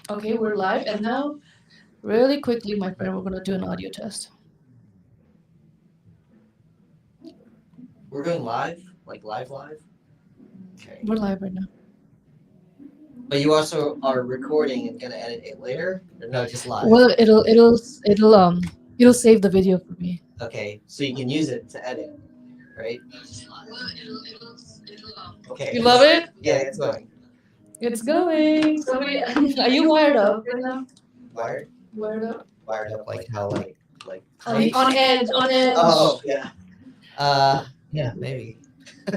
Okay, we're live, and now, really quickly, my friend, we're gonna do an audio test. We're going live, like live. Okay. We're live right now. But you also are recording and gonna edit it later? Or no, just live. Well, it'll save the video for me. Okay, so you can use it to edit, right? Okay. You love it? Yeah, it's going. It's going. Somebody, are you wired up right now? Wired? Wired up? Wired up like how like On edge, on edge. Oh yeah. Yeah, maybe.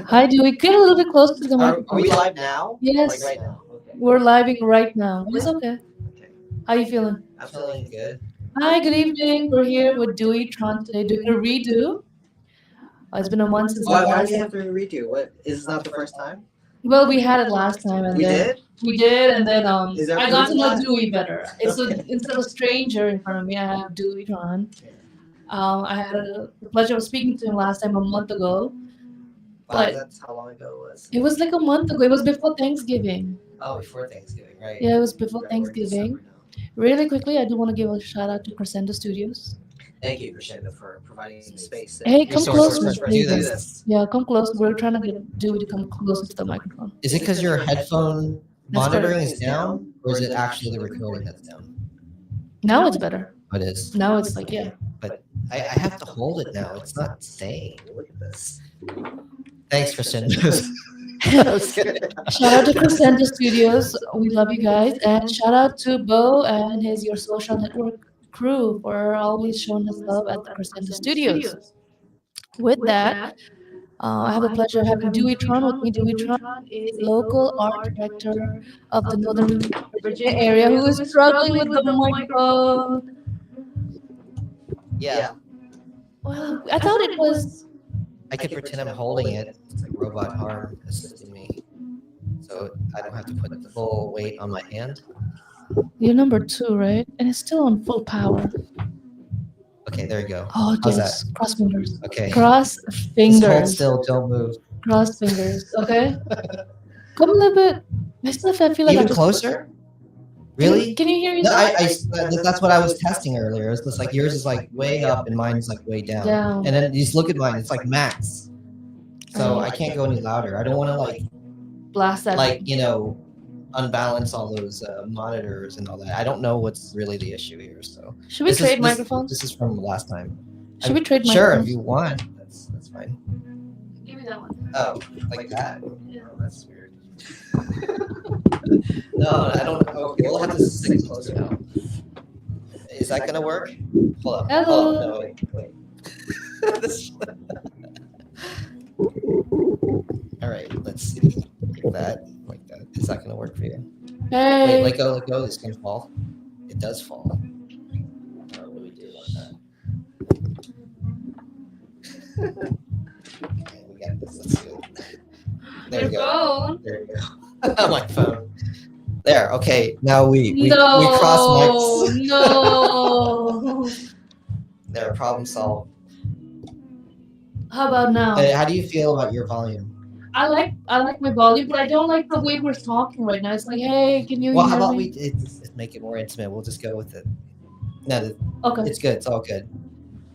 Hi, Dewey. Get a little bit closer to the Are microphone. we live now? Yes. Like right now. Okay. We're living right now. It's okay. Okay. How you feeling? I'm feeling good. Hi, good evening. We're here with Dewey Tron today doing a redo. It's been a month since Why the do last. we have to redo? What is this not the first time? Well, we had it last time, and We then did? we did, and then Is there I got to know proof? Dewey better. It's instead of a stranger in front of me, I have Dewey Tron. I had the pleasure of speaking to him last time a month ago. Wow, But that's how long ago it was. it was like a month ago. It was before Thanksgiving. Oh, before Thanksgiving, right? Yeah, it was before Right, we're in Thanksgiving. December now. Really quickly, I do want to give a shout out to Crescendo Studios. Thank you, Crescendo, for providing some space. Hey, come resources closer, for us to do please. this. Yeah, come close. We're trying to get Dewey to come closer to the microphone. Is it because your headphone That's monitoring better. is down, or is it actually the recording that's down? Now it's better. It is. Now it's like, yeah. But I have to hold it now. It's not staying. Look at this. Thanks, Crescendo. Shout out to Crescendo Studios. We love you guys. And shout out to Bo and his Your Social Network crew for always showing us love at the Crescendo Studios. With that, I have the pleasure of having Dewey Tron with me. Dewey Tron is local art director of the Northern Virginia area who is struggling with the microphone. Yeah, Well, I thought it was. I could pretend I'm holding it. It's like robot arm assisting me, so I don't have to put the full weight on my hand. You're number 2, right? And it's still on full power. Okay, there you go. Oh, How's yes. Cross fingers. Okay. Cross Just hold fingers. still. Don't move. Cross fingers. Okay. Come a little bit. I still feel like Even I'm just closer. Really? Can you hear me? No, that's what I was testing earlier. It's just like yours is like way up and mine is like way down. Down. And then you just look at mine, it's like max. So I can't go any louder. I don't want to blast that. unbalance all those monitors and all that. I don't know what's really the issue here. So Should we trade microphones? This is from last time. Should we trade Sure, microphones? if you want. That's fine. Give me that one. Oh, like that? Oh, that's weird. No, I don't. Okay, we'll have to stick closer now. Is that gonna work? Hold up. Hello. Oh, no, wait. This- All right, let's see. Like that. Is that gonna work for you? Hey. Wait, let go. It's gonna fall. It does fall. What do we do about that? Okay, we got this. Let's do it. There we Your go. phone. There we go. My phone. There. Okay. Now we No. cross mics. No. There. Problem solved. How about now? How do you feel about your volume? I like my volume, but I don't like the way we're talking right now. It's like, hey, can you Well, hear how about me? we make it more intimate? We'll just go with it. No, Okay. it's good. It's all good.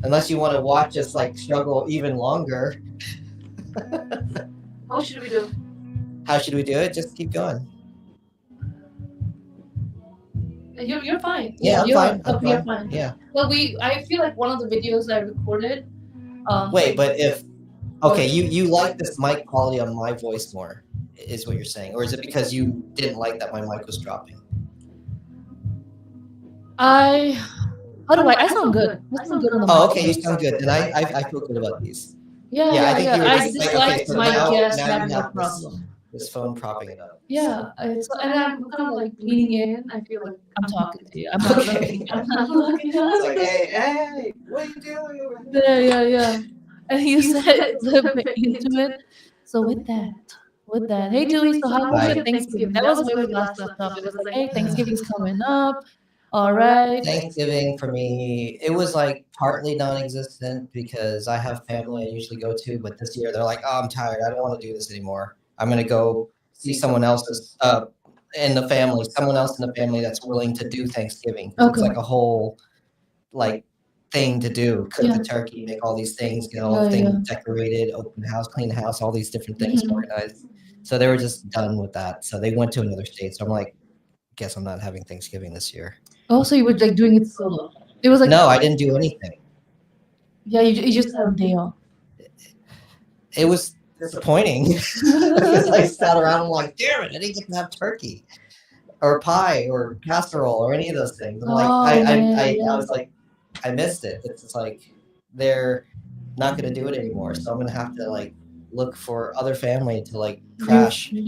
Unless you want to watch us like struggle even longer. How should we do? How should we do it? Just keep going. You're fine. Yeah, I'm you're, fine. okay, you're fine. Yeah. Well, I feel like one of the videos I recorded. Wait, but okay, you like this mic quality on my voice more, is what you're saying, or is it because you didn't like that my mic was dropping? I sound good. I sound good on the mic. Oh, okay, you sound good. Then I feel good about these. Yeah, I think you were I just like, disliked okay, so my now guest you having a have problem. this phone propping it up. Yeah, and I'm kind of like leaning in. I feel like I'm talking to you. I'm not Okay. looking. I'm not looking. It's like, hey, what are you doing over there? Yeah. And you said it's a bit intimate. So with that, hey Dewey, so how was your Thanksgiving? That was where we last left off. It was like, hey, Thanksgiving's coming up. All right. Thanksgiving for me, it was like partly non-existent because I have family I usually go to, but this year they're like, oh, I'm tired. I don't want to do this anymore. I'm going to go see someone else's in the family, someone else in the family that's willing to do Thanksgiving. It's Okay. like a whole like thing to do. Cook Yeah. the turkey, make all these things, get all Yeah, the yeah. things decorated, open the house, clean the house, all these different things Mhm. organized. So they were just done with that. So they went to another state. So I'm like, guess I'm not having Thanksgiving this year. Oh, so you were like doing it solo. It was like No, I didn't do anything. yeah, you just had a day off. It was disappointing because I sat around and I'm like, damn it, I didn't get to have turkey or pie or casserole or any of those things. I'm like, Oh man, I yeah. was like, I missed it. It's just like they're not going to do it anymore. So I'm going to have to like look for other family to like crash. New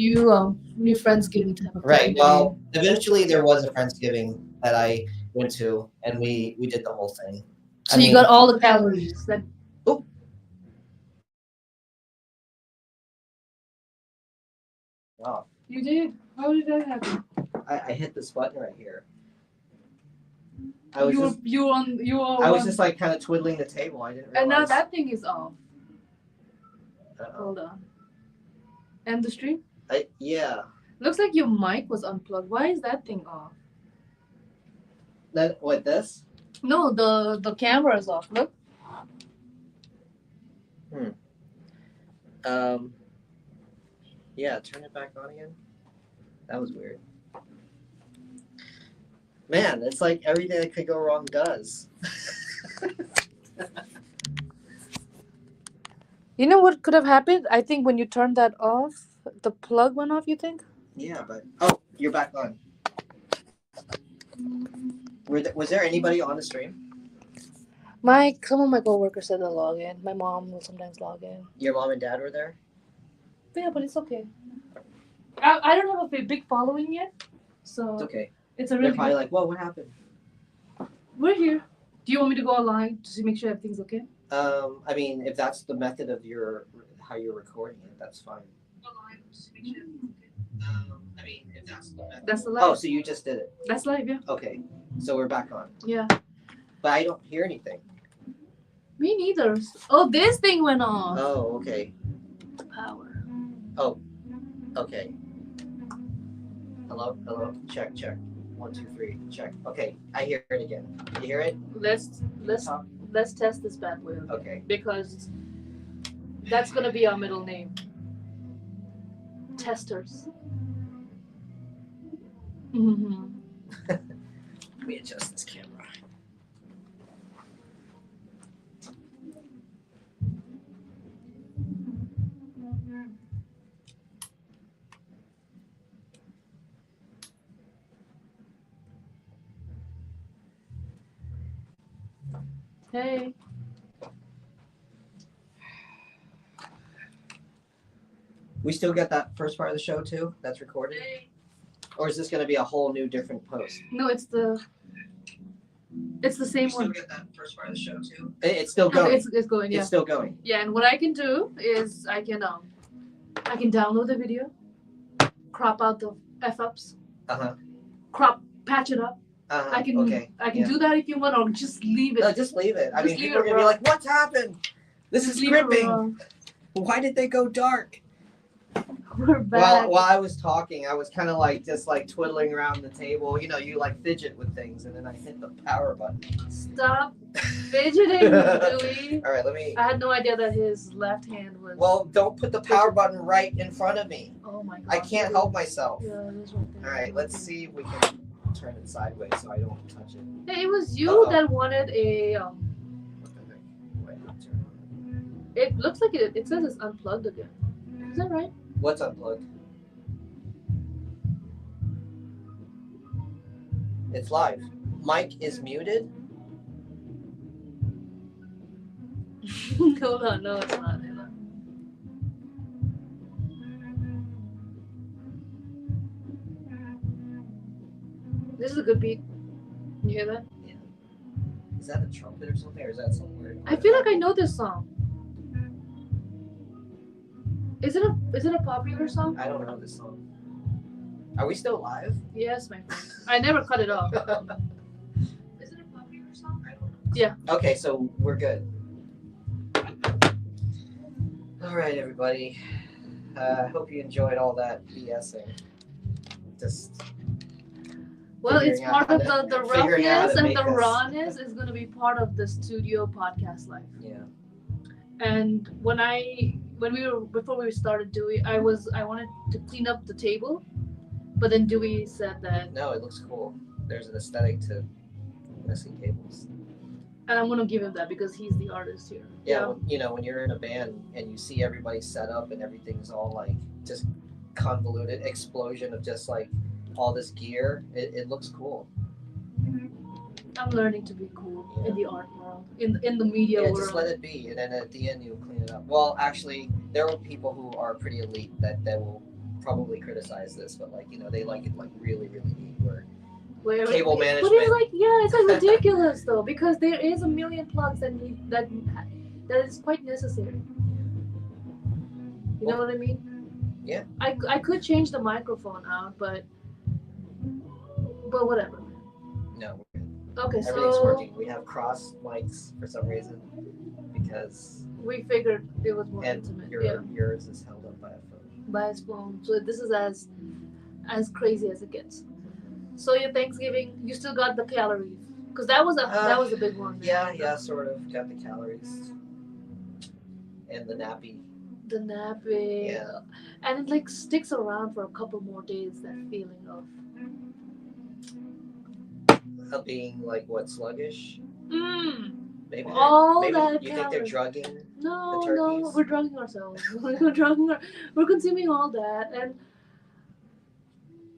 Friendsgiving type of Right. thing. Well, eventually there was a Friendsgiving that I went to, and we did the whole thing. So you got all the calories. That Oh. Wow. you did. How did that happen? I hit this button right here. I was just like kind of twiddling the table. I didn't realize. And now that thing is off. Uh-oh. Hold on. End the stream? Yeah. Looks like your mic was unplugged. Why is that thing off? This? No, the camera is off. Look. Yeah, turn it back on again. That was weird. Man, it's like everything that could go wrong does. You know what could have happened? I think when you turned that off, the plug went off, you think? Yeah, but you're back on. Was there anybody on the stream? Some of my coworkers said they'll log in. My mom will sometimes log in. Your mom and dad were there? Yeah, but it's okay. I don't have a big following yet, so It's okay. it's a They're really probably like, "Whoa, what happened?" We're here. Do you want me to go online to make sure everything's okay? I mean, if that's the method of how you're recording it, that's fine. Online to make sure everything's okay. I mean, if that's the method. That's the live. Oh, so you just did it. That's live, yeah. Okay, so we're back on. Yeah. But I don't hear anything. Me neither. Oh, this thing went off. Oh, okay. Power. Oh, okay. Hello? Check. 1, 2, 3. Check. Okay, I hear it again. You hear it? Let's test this bad boy. Okay. Because that's gonna be our middle name. Testers. Mm-hmm. Let me adjust this camera. Hey. We still got that first part of the show too? That's recorded? Hey. Or is this going to be a whole new different post? No, it's the same one. We still get that first part of the show too? It's still going. It's going, yeah. It's still going. Yeah, and what I can do is I can download the video, crop out the F-ups, patch it up. I can do that if you want, or just leave it. No, just leave it. I mean, leave people are it going to be raw. like, what's happened? This is Leave it gripping. raw. Why did they go dark? We're back. While I was talking, I was kind of like just like twiddling around the table. You know, you like fidget with things, and then I hit the power button. Stop fidgeting, Dewey. All right, let me. I had no idea that his left hand was. Well, don't put the power button right in front of me. Oh my god. I can't help myself. Yeah, it is right there. All right, let's see if we can turn it sideways so I don't touch it. Hey, it was you that wanted a. What the heck? Wait, I'll turn it on. It looks like it says it's unplugged again. Is that right? What's unplugged? It's live. Mic is muted. Hold on, no, it's not. This is a good beat. You hear that? Yeah. Is that a trumpet or something, or is that some weird? I feel like I know this song. Is it a popular song? I don't know this song. Are we still live? Yes, my friend. I never cut it off. Is it a popular song? I don't know. Yeah. Okay, so we're good. All right, everybody. I hope you enjoyed all that BSing. just Well, it's figuring out part how of to the figuring out how roughness to and make the us. rawness is going to be part of the studio podcast life. Yeah. And when we were before we started Dewey, I wanted to clean up the table, but then Dewey said that, No, it looks cool. There's an aesthetic to messy tables. and I'm gonna give him that because he's the artist here. Yeah, when you're in a band and you see everybody set up and everything's all like just convoluted explosion of just like all this gear, it looks cool. I'm learning to be cool Yeah. in the art world, in the media Yeah, world. just let it be, and then at the end you'll clean it up. Well, actually, there are people who are pretty elite that will probably criticize this, but like they like it like really really neat. Where cable management. But it's like it's like ridiculous though because there is a million plugs that is quite necessary. You know what I mean? Yeah. I could change the microphone out, but whatever. No, we're good. Okay, Everything's so working. We have cross mics for some reason because we figured it was more and intimate. yours is held up by a phone. By his phone. So this is as crazy as it gets. So your Thanksgiving, you still got the calories because that was a big one. Yeah, sort of got the calories and the nappy. The napping. Yeah. And it like sticks around for a couple more days. That feeling of being like what, sluggish? Maybe all maybe that you think they're calories. drugging No, the turkeys? we're drugging ourselves. We're consuming all that, and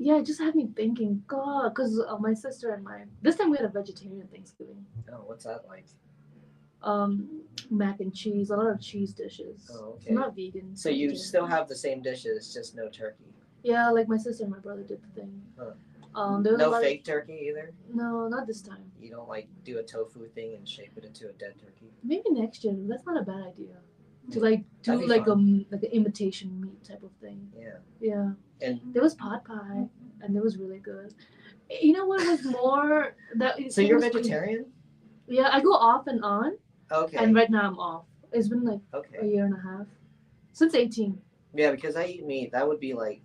it just had me thinking, God, because my sister and this time we had a vegetarian Thanksgiving. Oh, what's that like? Mac and cheese, a lot of cheese dishes. Oh, okay. So not vegan. So you still have the same dishes, just no turkey. Yeah, like my sister and my brother did the thing. Huh. There was no fake turkey either? No, not this time. You don't like do a tofu thing and shape it into a dead turkey? Maybe next year. That's not a bad idea. To like do like fun. an imitation meat type of thing. Yeah. Yeah. And there was pot pie, and it was really good. You know what was more that? So you're vegetarian? Yeah, I go off and on. Okay. And right now I'm off. It's been like a year and a half since 18. Yeah, because I eat meat. That would be like.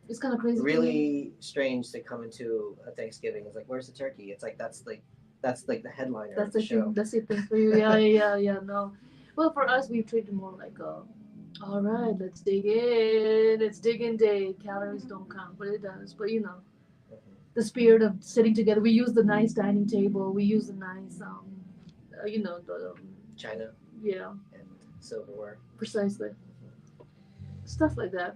It's kind of crazy. Really strange to come into a Thanksgiving. It's like, where's the turkey? It's like that's like the headliner of the show. That's the thing for you. Yeah. No. Well, for us, we treat it more like all right, let's dig in. It's dig in day. Calories don't count, but it does. But the spirit of sitting together. We use the nice dining table. We use the nice the china. Yeah. And silverware. Precisely. Stuff like that.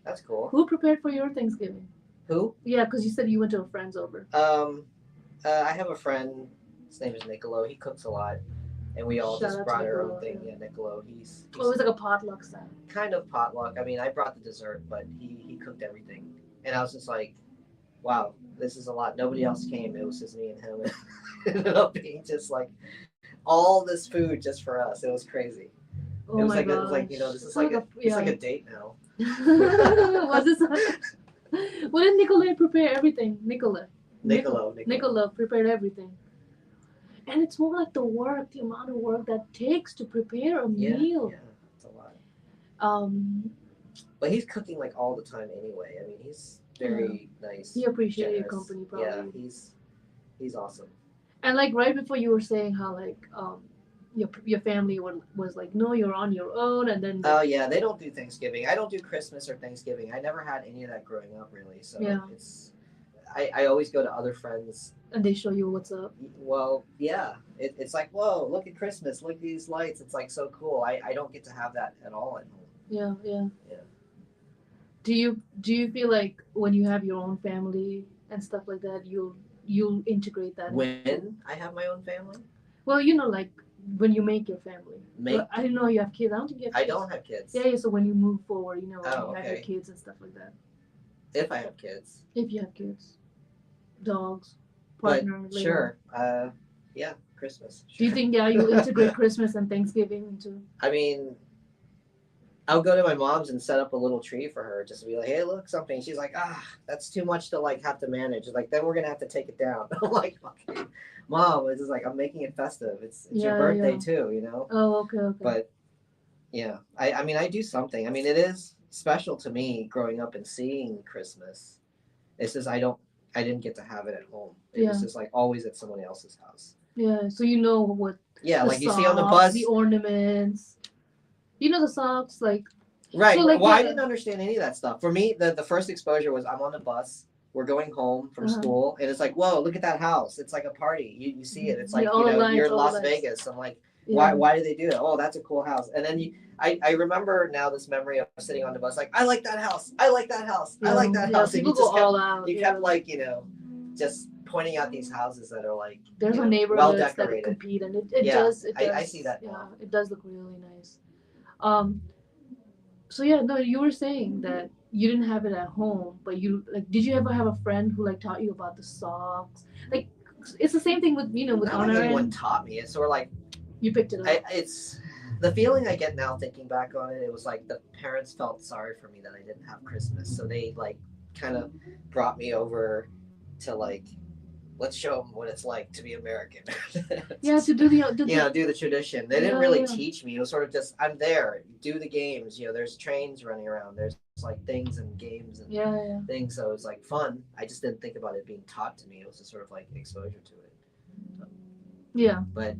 That's cool. Who prepared for your Thanksgiving? Who? Yeah, because you said you went to a friend's over. I have a friend. His name is Niccolo. He cooks a lot, and we all just brought our own thing. Yeah, Niccolo. He's it was like a potluck style. Kind of potluck. I mean, I brought the dessert, but he cooked everything, and I was just like, wow, this is a lot. Nobody else came. It was just me and him. It ended up being just like all this food just for us. It was crazy. Oh it was my like gosh. This is like it's like a date now. Was this? What did Nicolai prepare? Everything. Nicola prepared everything. And it's more like the amount of work that takes to prepare a meal. Yeah, it's a lot. But he's cooking like all the time anyway. I mean, he's very nice. He appreciated your company, probably. Yeah, he's awesome. And like right before you were saying how like your family was like, no, you're on your own, and then oh yeah, they don't do Thanksgiving. I don't do Christmas or Thanksgiving. I never had any of that growing up, really. So it's I always go to other friends and they show you what's up. Well, yeah, it's like, whoa, look at Christmas, look at these lights. It's like so cool. I don't get to have that at all at home. Yeah. Do you feel like when you have your own family and stuff like that, you'll integrate that? When I have my own family? Well, like when you make your family. I didn't know you have kids. I don't think you have kids. I don't have kids. Yeah, so when you move forward, you have your kids and stuff like that. If I have kids. If you have kids. Dogs. Partner. But sure. Yeah, Christmas. Sure. Do you think you'll integrate Christmas and Thanksgiving into? I mean, I'll go to my mom's and set up a little tree for her, just to be like, hey, look, something. She's like, that's too much to like have to manage. Like, then we're gonna have to take it down. I'm like, okay, Mom, it's just like I'm making it festive. It's your birthday too, Oh, okay. But yeah, I mean, I do something. I mean, it is special to me growing up and seeing Christmas, It's just I didn't get to have it at home. It was Yeah. just like always at someone else's house. Yeah. So you know what Yeah, the like you see on the socks, the bus. ornaments. You know the socks, like Right. so, like Well, I yeah. didn't understand any of that stuff. For me, the first exposure was I'm on the bus. We're going home from Uh-huh. school, and it's like, whoa, look at that house. It's like a party. You see it. It's Yeah, like, all the you're lights, in all the Las lights. Vegas. I'm like, Yeah. why do they do that? Oh, that's a cool house. And then I remember now this memory of sitting on the bus, like, I like that house. I like that house. I like that Yeah. house. And People you go just kept, all out. you Yeah. kept like, just pointing out these houses that are like, There's a well neighborhoods that decorated. compete, and it Yeah, does. It does. I see that Yeah, now. it does look really nice. Um. So yeah, no, you were saying that you didn't have it at home, but you like. Did you ever have a friend who like taught you about the socks? Like, it's the same thing with with Not on like our anyone end. taught me. It's sort of like You picked it up. it's the feeling I get now thinking back on it. It was like the parents felt sorry for me that I didn't have Christmas, so they like kind of brought me over to like let's show them what it's like to be American. Yeah, to do Do the tradition. They didn't really teach me. It was sort of just I'm there, do the games. There's trains running around. There's like things and games and yeah. things. So it was like fun. I just didn't think about it being taught to me. It was just sort of like exposure to it. Yeah. But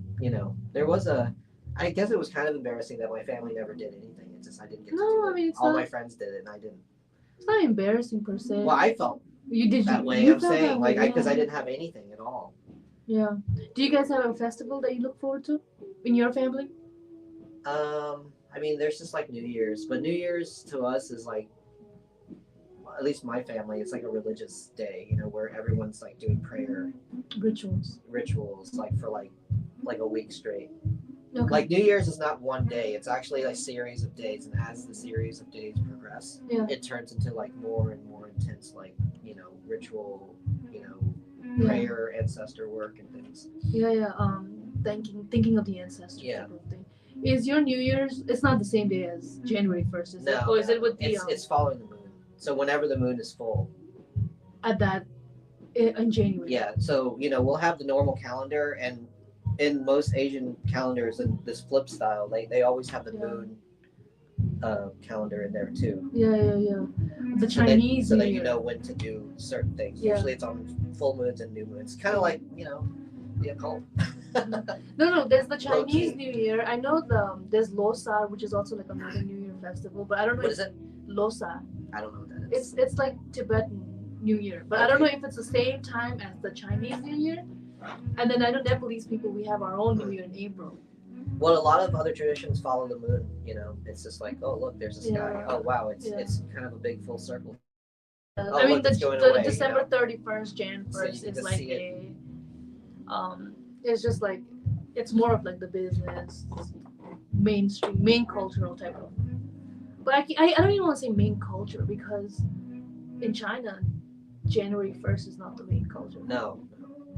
there was I guess it was kind of embarrassing that my family never did anything. It's just I didn't get to do it. I mean, it's All not. my friends did it, and I didn't. It's not embarrassing per se. Well, I felt You did that you, way. you I'm felt that saying way, like because yeah. I didn't have anything at all. Yeah. Do you guys have a festival that you look forward to in your family? I mean, there's just like New Year's, but New Year's to us is like, at least my family, it's like a religious day, where everyone's like doing prayer rituals, like for like a week straight. Okay. Like New Year's is not one day; it's actually a series of days, and as the series of days progress, it turns into like more and more intense, like ritual, prayer, ancestor work, and things. Yeah. Thinking of the ancestors. Yeah. Type of thing. Is your New Year's? It's not the same day as January 1st, is it? No, Or is it with the? It's following the moon. So whenever the moon is full. At that, in January. Yeah. So we'll have the normal calendar, and in most Asian calendars in this flip style, they always have the moon calendar in there too. Yeah. The Chinese so New that Year. you know when to do certain things. Yeah. Usually it's on full moons and new moons. Kind of like the occult. No. There's the Low key. Chinese New Year. I know there's Losar, which is also like another New Year festival, but I don't know. What is it? Losar. I don't know what that is. It's like Tibetan New Year, but I don't know if it's the same time as the Chinese New Year. And then I know Nepalese people, we have our own New Year in April. Well, a lot of other traditions follow the moon. It's just like, oh look, there's a sky. Yeah. Oh wow, it's kind of a big full circle. I mean, look, it's going the away, December 31st, Jan So you 1st can is just like see it. it's just like, it's more of like the business, mainstream, main cultural type of. But I don't even want to say main culture, because in China, January 1st is not the main culture. No.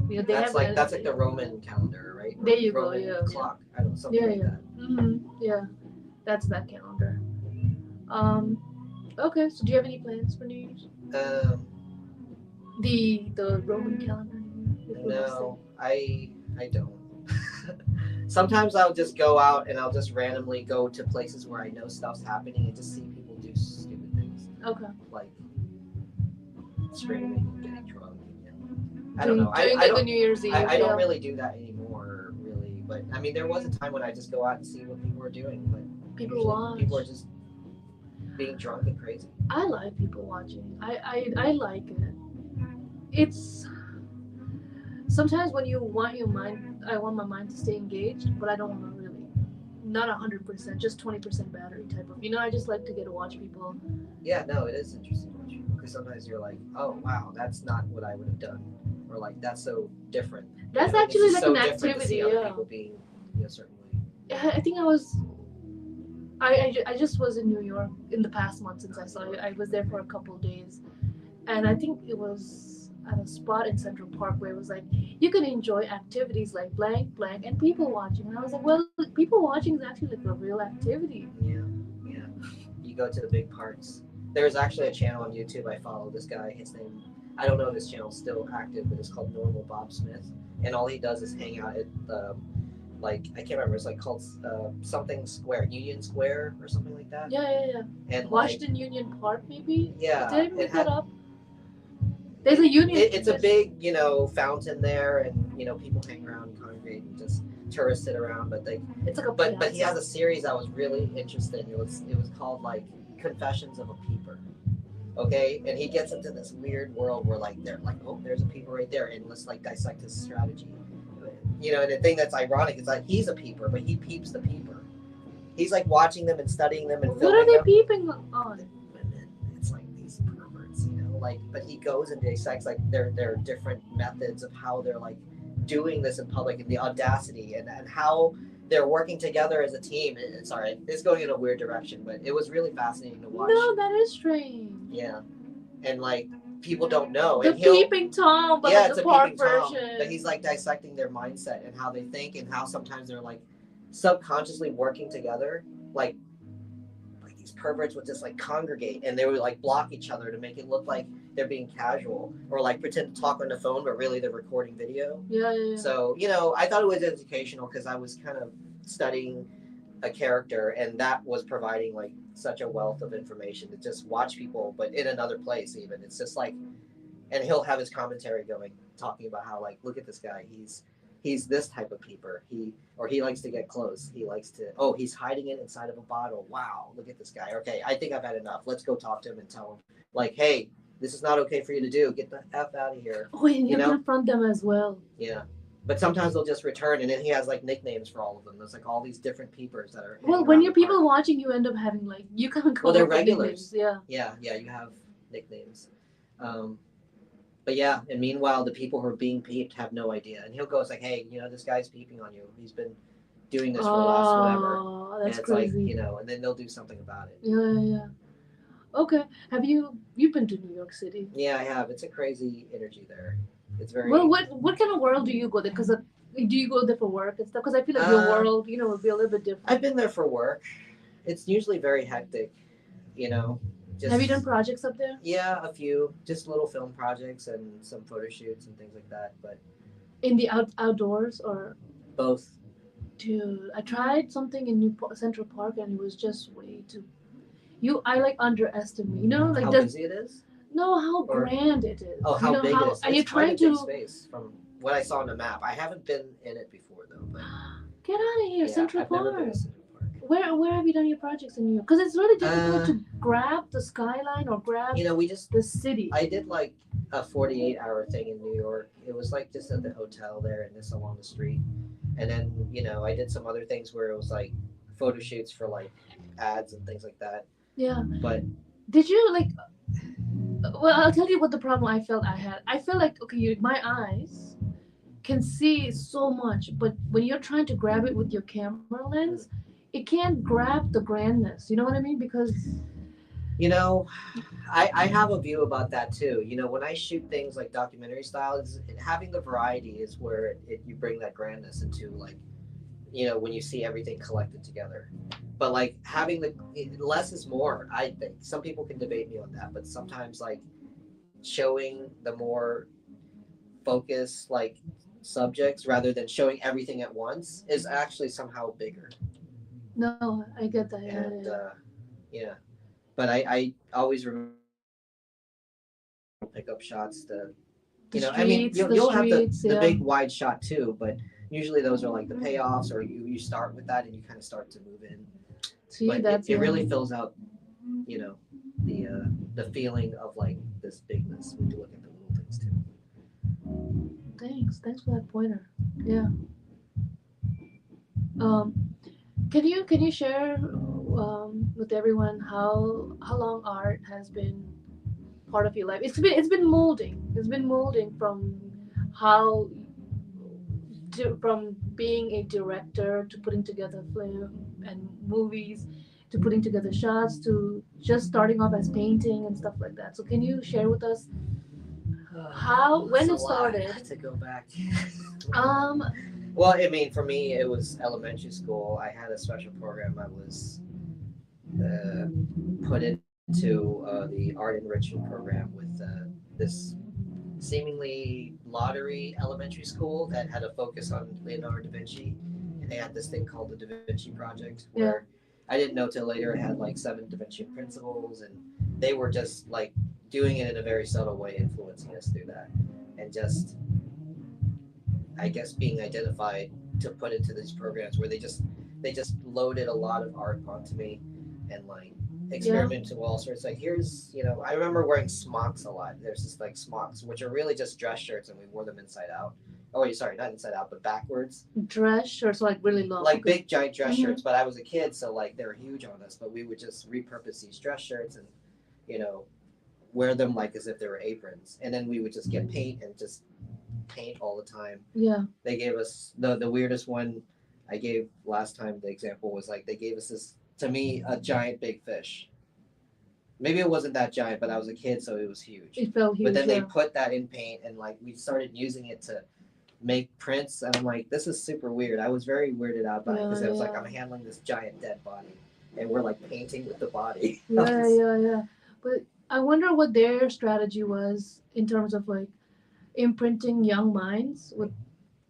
They That's have like the Roman calendar, right? There you Roman go, yeah. clock. I don't know, something like that. Yeah, that's that calendar. Okay, so do you have any plans for New Year's? The Roman calendar. No, I don't. Sometimes I'll just go out and I'll just randomly go to places where I know stuff's happening and just see people do stupid things. Okay. Like screaming and getting drunk. I don't know. Doing the New Year's Eve. I don't really do that anymore, really. But I mean, there was a time when I just go out and see what people are doing. But people watch. People are just being drunk and crazy. I like people watching. I like it. It's sometimes when you want your mind, I want my mind to stay engaged, but I don't want to really, not 100%, just 20% battery type of. I just like to get to watch people. Yeah, no, it is interesting to watch people, because sometimes you're like, oh wow, that's not what I would have done, or like that's so different. That's actually like so an activity. To see other people being a certain way. I think I just was in New York in the past month since I saw you. I was there for a couple of days, and I think it was at a spot in Central Park where it was like, you can enjoy activities like blank, blank, and people watching. And I was like, well, people watching is actually like a real activity. Yeah. You go to the big parks. There's actually a channel on YouTube I follow. This guy, his name, I don't know if this channel's still active, but it's called Normal Bob Smith. And all he does is hang out at I can't remember. It's like called something Square, Union Square or something like that. Yeah. And Washington Union Park, maybe. Yeah. Did I make that up? There's a union. It's a big, fountain there, and people hang around and congregate, and just tourists sit around. But It's like a but he has piazza. a series that was really interesting. It was called like Confessions of a Peeper. Okay, and he gets into this weird world where like they're like, oh, there's a peeper right there, and let's like dissect his strategy. And the thing that's ironic is that he's a peeper, but he peeps the peeper. He's like watching them and studying them and What are filming they them. peeping on? Women. It's like these perverts, like. But he goes and dissects like their different methods of how they're like doing this in public, and the audacity and how they're working together as a team. Sorry, it's going in a weird direction, but it was really fascinating to watch. No, that is strange. Yeah, and like people don't know. The And he'll peeping tom, but yeah, like it's the a park peeping tom. version. But he's like dissecting their mindset and how they think and how sometimes they're like subconsciously working together, like these perverts would just like congregate and they would like block each other to make it look like they're being casual or like pretend to talk on the phone, but really they're recording video. Yeah. So I thought it was educational because I was kind of studying a character, and that was providing like such a wealth of information to just watch people, but in another place. Even it's just like, and he'll have his commentary going, talking about how like, look at this guy, he's this type of peeper. He likes to get close. He likes to. Oh, he's hiding it inside of a bottle. Wow, look at this guy. Okay, I think I've had enough. Let's go talk to him and tell him like, hey, this is not okay for you to do. Get the f out of here. Oh, and you confront them as well. Yeah. But sometimes they'll just return, and then he has like nicknames for all of them. There's like all these different peepers that are. Well, when you're people watching, you end up having like you come and come. Well, they're up with regulars. nicknames. Yeah. Yeah. You have nicknames. But yeah, and meanwhile, the people who are being peeped have no idea, and he'll go, "It's like, hey, this guy's peeping on you. He's been doing this for the last whatever." Oh, And that's it's crazy. like, and then they'll do something about it. Yeah. Okay. Have you've been to New York City? Yeah, I have. It's a crazy energy there. It's very. Well, what kind of world do you go there? Because do you go there for work and stuff? Because I feel like your world, would be a little bit different. I've been there for work. It's usually very hectic, Just, have you done projects up there? Yeah, a few, just little film projects and some photo shoots and things like that. But in the outdoors or both. Dude, I tried something in Central Park and it was just way too. I like underestimate. Like how busy it is. No, how grand it is. Oh, how big it is. And you're trying to space from what I saw on the map. I haven't been in it before though. But get out of here, yeah, Central I've Park. never been to Central Park. Where have you done your projects in New York? Because it's really difficult to grab the skyline or grab the city. I did like a 48-hour thing in New York. It was like just at the hotel there and just along the street. And then, I did some other things where it was like photo shoots for like ads and things like that. Yeah. But did you like well, I'll tell you what the problem I felt I had. I feel like my eyes can see so much, but when you're trying to grab it with your camera lens, it can't grab the grandness. You know what I mean? Because I have a view about that too. When I shoot things like documentary style, having the variety is where you bring that grandness into like, when you see everything collected together. But like having less is more. I think some people can debate me on that, but sometimes like showing the more focused like subjects rather than showing everything at once is actually somehow bigger. No, I get that. And yeah. But I always remember pick up shots to you'll have the big wide shot too, but usually those are like the payoffs, or you start with that and you kind of start to move in. See, but it really fills out the feeling of like this bigness when you look at the little things too. Thanks for that pointer. Yeah. Can you share with everyone how long art has been part of your life? It's been molding. It's been molding from from being a director to putting together film and movies to putting together shots to just starting off as painting and stuff like that. So can you share with us when it started? To go back. Well, I mean, for me, it was elementary school. I had a special program. I was put into the art enrichment program with this seemingly lottery elementary school that had a focus on Leonardo da Vinci. And they had this thing called the Da Vinci Project, where I didn't know till later it had like 7 Da Vinci principles, and they were just like doing it in a very subtle way, influencing us through that, and just I guess being identified to put into these programs where they just loaded a lot of art onto me, and like Yeah. experimenting with all sorts. Like here's I remember wearing smocks a lot. There's this like smocks which are really just dress shirts, and we wore them inside out. Oh wait, sorry, not inside out, but backwards. Dress shirts, like really long. Like Okay. big giant dress Mhm. shirts. But I was a kid, so like they were huge on us. But we would just repurpose these dress shirts and you know wear them like as if they were aprons, and then we would just get paint and just paint all the time. Yeah. They gave us the weirdest one I gave last time. The example was like they gave us this, to me, a giant big fish. Maybe it wasn't that giant, but I was a kid, so it was huge. It felt huge. But then they Yeah. put that in paint, and like we started using it to make prints, and I'm like, this is super weird. I was very weirded out by it because Yeah, I was like, yeah. I'm handling this giant dead body, and we're like painting with the body. Yeah, yeah, yeah. But I wonder what their strategy was in terms of like imprinting young minds with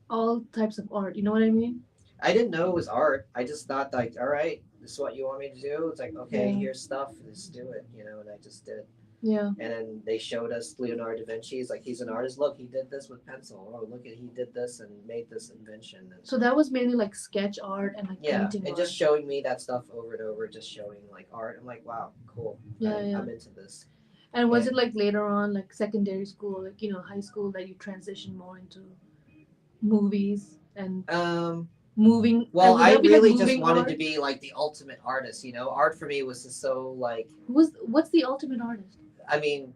all types of art. You know what I mean? I didn't know it was art. I just thought like, all right, this is what you want me to do. It's like, okay, Yeah. here's stuff. Let's do it. And I just did. Yeah. And then they showed us Leonardo da Vinci. He's like, he's an artist. Look, he did this with pencil. Oh, look at he did this and made this invention. And So that was mainly like sketch art and like yeah, painting and art. just showing me that stuff over and over, just showing like art. I'm like, wow, cool. Yeah, I'm into this. And was Yeah. it like later on, like secondary school, like high school, that you transitioned more into movies and moving? Well, would I that be, like, really just moving wanted art? to be like the ultimate artist. Art for me was just so like. What's the ultimate artist? I mean,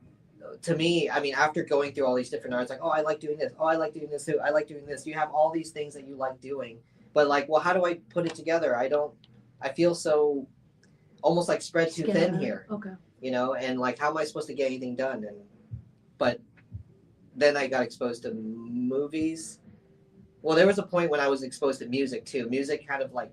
to me, after going through all these different arts, like, oh, I like doing this. Oh, I like doing this too. I like doing this. You have all these things that you like doing, but like, well, how do I put it together? I don't. I feel so almost like spread too thin here. Okay. And like, how am I supposed to get anything done? But then I got exposed to movies. Well, there was a point when I was exposed to music too. Music kind of like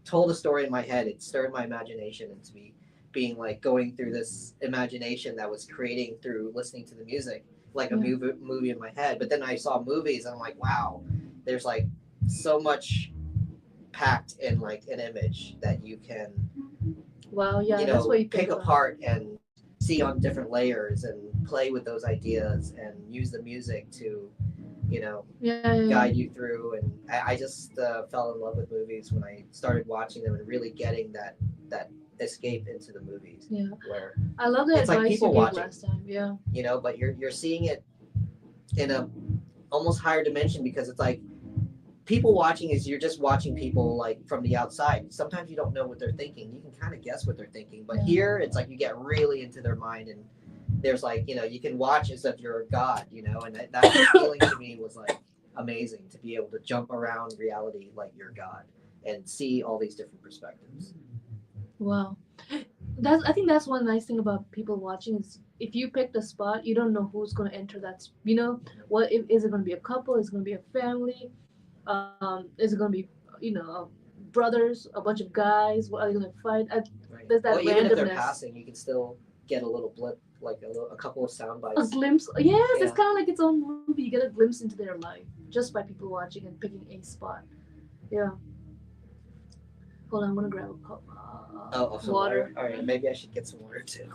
told a story in my head. It stirred my imagination into me being like going through this imagination that was creating through listening to the music, like a movie in my head. But then I saw movies and I'm like, wow, there's like so much packed in like an image that you can Wow, yeah, that's what you pick think apart and see on different layers and play with those ideas and use the music to guide you through. And I just fell in love with movies when I started watching them and really getting that escape into the movies. Yeah. Where I love that it's like advice people you gave watching. last time. Yeah. But you're seeing it in a almost higher dimension, because it's like people watching is you're just watching people like from the outside. Sometimes you don't know what they're thinking. You can kind of guess what they're thinking, but here it's like you get really into their mind, and there's like you can watch as if you're a god, and that feeling to me was like amazing, to be able to jump around reality like you're God and see all these different perspectives. Wow. I think that's one nice thing about people watching is if you pick the spot, you don't know who's going to enter that. What is it going to be a couple? Is it going to be a family? Is it going to be brothers, a bunch of guys? What are they going to fight? Right. There's that Well, even if they're randomness. passing, you can still get a little blip, like a couple of sound A bites. glimpse. Yes, Yeah. it's kind of like its own movie. You get a glimpse into their life just by people watching and picking a spot. Yeah. Hold on, I'm gonna grab a cup. Some water. All right, maybe I should get some water too.